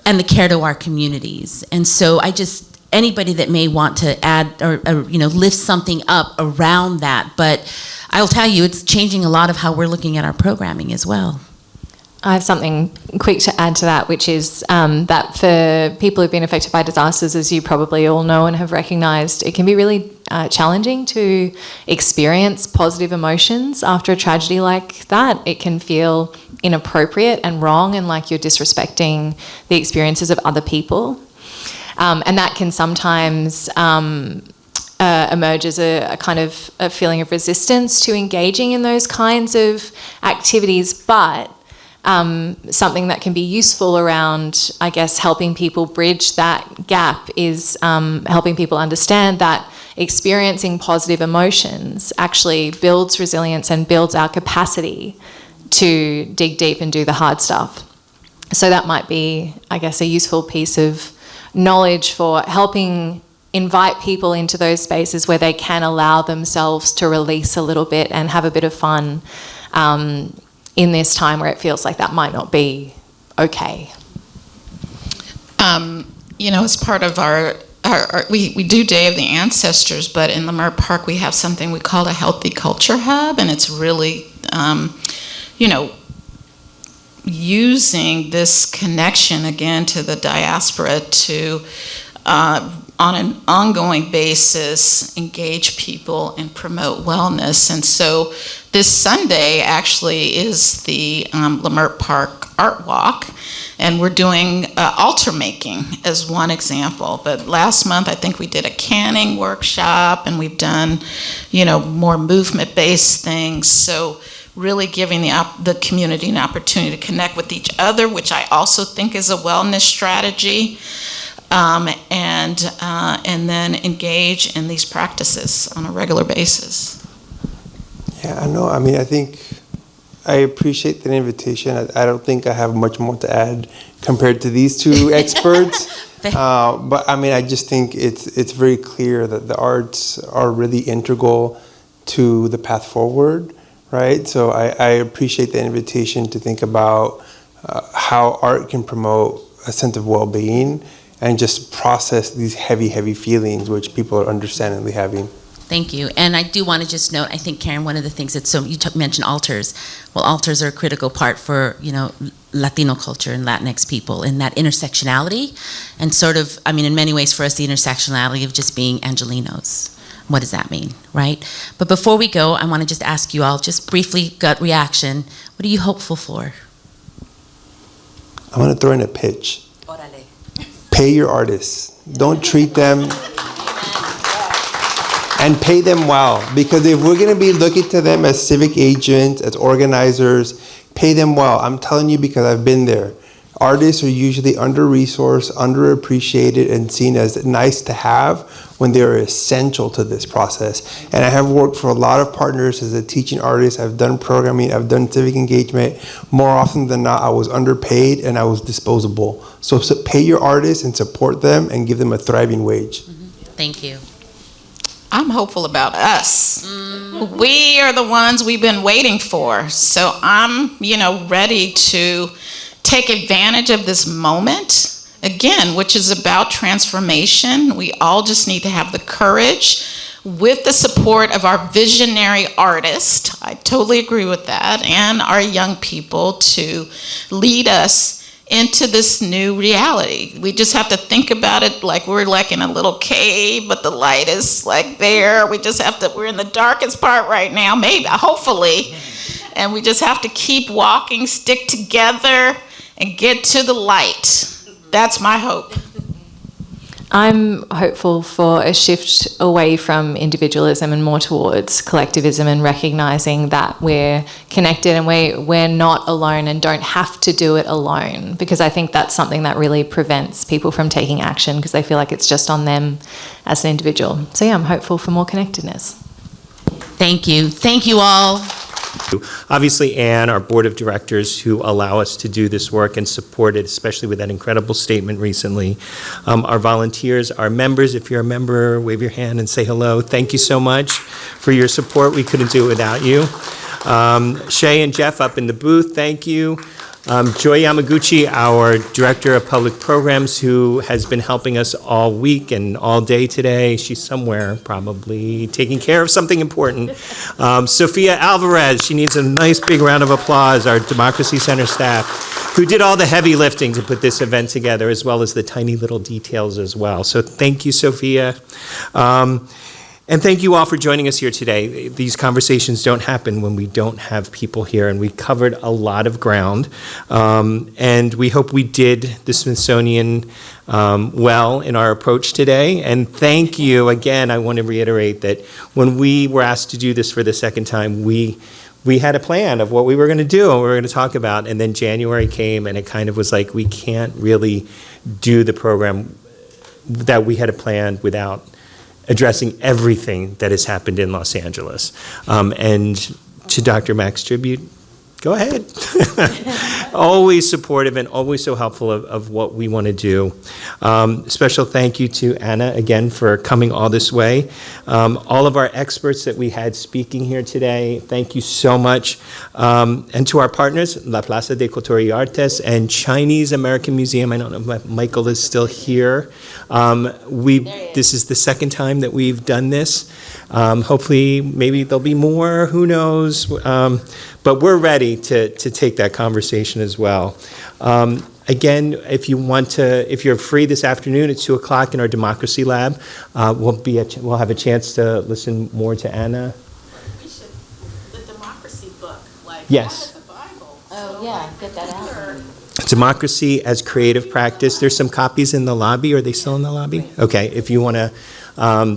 and the care to our communities. And so anybody that may want to add or lift something up around that, but I'll tell you, it's changing a lot of how we're looking at our programming as well. I have something quick to add to that, which is that for people who've been affected by disasters, as you probably all know and have recognised, it can be really challenging to experience positive emotions after a tragedy like that. It can feel inappropriate and wrong, and like you're disrespecting the experiences of other people. And that can sometimes emerge as a kind of a feeling of resistance to engaging in those kinds of activities, but something that can be useful around, I guess, helping people bridge that gap is helping people understand that experiencing positive emotions actually builds resilience and builds our capacity to dig deep and do the hard stuff. So that might be, I guess, a useful piece of knowledge for helping invite people into those spaces where they can allow themselves to release a little bit and have a bit of fun in this time where it feels like that might not be okay. As part of our we do Day of the Ancestors, but in Leimert Park we have something we call a Healthy Culture Hub, and it's really, using this connection again to the diaspora to, on an ongoing basis, engage people and promote wellness. And so this Sunday actually is the Leimert Park Art Walk, and we're doing altar making as one example. But last month I think we did a canning workshop, and we've done, more movement-based things. So really giving the community an opportunity to connect with each other, which I also think is a wellness strategy, and then engage in these practices on a regular basis. Yeah, I know. I mean, I think I appreciate the invitation. I don't think I have much more to add compared to these two experts. But I mean, I just think it's very clear that the arts are really integral to the path forward, right? So I appreciate the invitation to think about how art can promote a sense of well-being and just process these heavy, heavy feelings which people are understandably having. Thank you. And I do want to just note, I think, Karen, one of the things that you mentioned altars. Well, altars are a critical part for, Latino culture and Latinx people, in that intersectionality and sort of, in many ways for us, the intersectionality of just being Angelenos. What does that mean, right? But before we go, I want to just ask you all, just briefly, gut reaction, what are you hopeful for? I'm going to throw in a pitch. Pay your artists. Don't treat them, and pay them well. Because if we're going to be looking to them as civic agents, as organizers, pay them well. I'm telling you because I've been there. Artists are usually under-resourced, underappreciated, and seen as nice to have when they are essential to this process. And I have worked for a lot of partners as a teaching artist. I've done programming, I've done civic engagement. More often than not, I was underpaid and I was disposable. So pay your artists and support them and give them a thriving wage. Thank you. I'm hopeful about us. We are the ones we've been waiting for. So I'm, ready to take advantage of this moment, again, which is about transformation. We all just need to have the courage, with the support of our visionary artists, I totally agree with that, and our young people, to lead us into this new reality. We just have to think about it like we're like in a little cave, but the light is like there. We're in the darkest part right now, maybe, hopefully, and we just have to keep walking, stick together, and get to the light. That's my hope. I'm hopeful for a shift away from individualism and more towards collectivism, and recognising that we're connected and we're not alone and don't have to do it alone, because I think that's something that really prevents people from taking action, because they feel like it's just on them as an individual. So yeah, I'm hopeful for more connectedness. Thank you. Thank you all. Obviously, Anne, our board of directors, who allow us to do this work and support it, especially with that incredible statement recently. Our volunteers, our members, if you're a member, wave your hand and say hello. Thank you so much for your support. We couldn't do it without you. Shay and Jeff up in the booth, thank you. Joy Yamaguchi, our Director of Public Programs, who has been helping us all week and all day today. She's somewhere probably taking care of something important. Sophia Alvarez, she needs a nice big round of applause, our Democracy Center staff, who did all the heavy lifting to put this event together, as well as the tiny little details as well. So thank you, Sophia. And thank you all for joining us here today. These conversations don't happen when we don't have people here, and we covered a lot of ground. And we hope we did the Smithsonian well in our approach today. And thank you again. I want to reiterate that when we were asked to do this for the second time, we had a plan of what we were going to do and what we were going to talk about. And then January came, and it kind of was like, we can't really do the program that we had planned without addressing everything that has happened in Los Angeles. And to Dr. Mack's tribute, go ahead. Always supportive and always so helpful of what we want to do. Special thank you to Anna again for coming all this way. All of our experts that we had speaking here today, thank you so much. And to our partners, La Plaza de Cultura y Artes and Chinese American Museum. I don't know if Michael is still here. This is the second time that we've done this. Hopefully, maybe there'll be more, who knows? But we're ready to take that conversation as well. Again, if you're free this afternoon at 2 o'clock in our Democracy Lab, we'll have a chance to listen more to Anna. The democracy book, Yes. the Bible. Oh, yeah, get that out. Democracy as Creative Practice. There's some copies in the lobby. Are they still in the lobby? Okay, if you want to,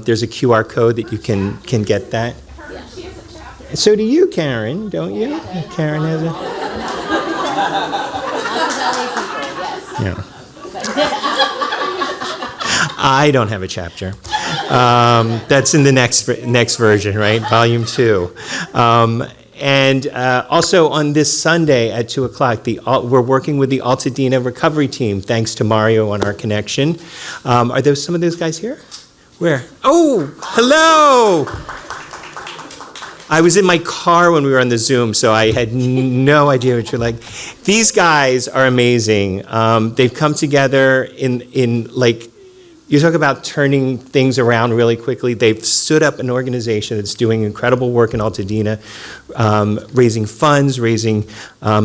there's a QR code that you can get that. So do you, Karen, don't you? Karen has a... Yeah. I don't have a chapter. That's in the next version, right? Volume 2. And also on this Sunday at 2 o'clock, we're working with the Altadena recovery team, thanks to Mario on our connection. Are there some of those guys here? Where? Oh, hello! I was in my car when we were on the Zoom, so I had no idea what you're like. These guys are amazing. They've come together in like, you talk about turning things around really quickly. They've stood up an organization that's doing incredible work in Altadena, raising funds, raising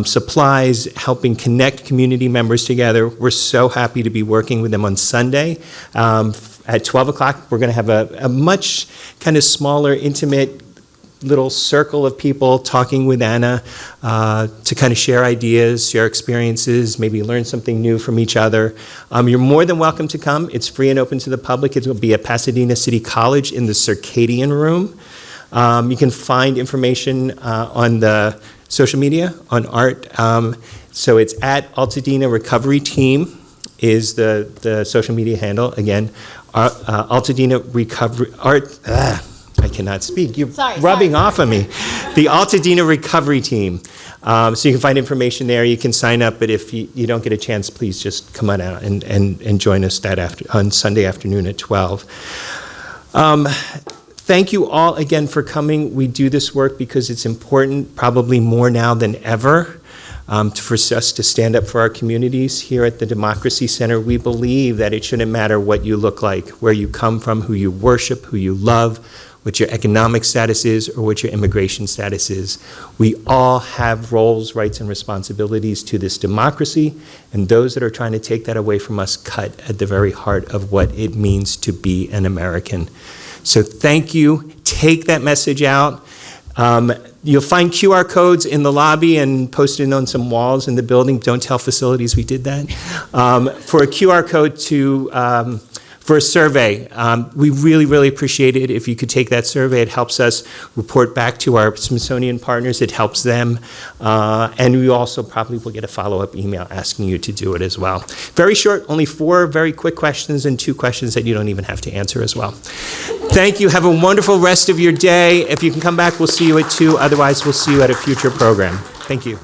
supplies, helping connect community members together. We're so happy to be working with them on Sunday. At 12 o'clock, we're going to have a much kind of smaller, intimate little circle of people talking with Anna to kind of share ideas, share experiences, maybe learn something new from each other. You're more than welcome to come. It's free and open to the public. It will be at Pasadena City College in the Circadian Room. You can find information on the social media, on art. So it's at Altadena Recovery Team is the social media handle. Again, Altadena Recovery Art. I cannot speak. You're rubbing off on me. The Altadena Recovery Team. So you can find information there. You can sign up, but if you don't get a chance, please just come on out and join us on Sunday afternoon at 12. Thank you all again for coming. We do this work because it's important, probably more now than ever, for us to stand up for our communities. Here at the Democracy Center, we believe that it shouldn't matter what you look like, where you come from, who you worship, who you love, what your economic status is, or what your immigration status is. We all have roles, rights, and responsibilities to this democracy, and those that are trying to take that away from us cut at the very heart of what it means to be an American. So thank you. Take that message out. You'll find QR codes in the lobby and posted on some walls in the building. Don't tell facilities we did that. For a QR code for a survey. We really, really appreciate it if you could take that survey. It helps us report back to our Smithsonian partners. It helps them. And we also probably will get a follow-up email asking you to do it as well. Very short, only 4 very quick questions and 2 questions that you don't even have to answer as well. Thank you. Have a wonderful rest of your day. If you can come back, we'll see you at 2. Otherwise, we'll see you at a future program. Thank you.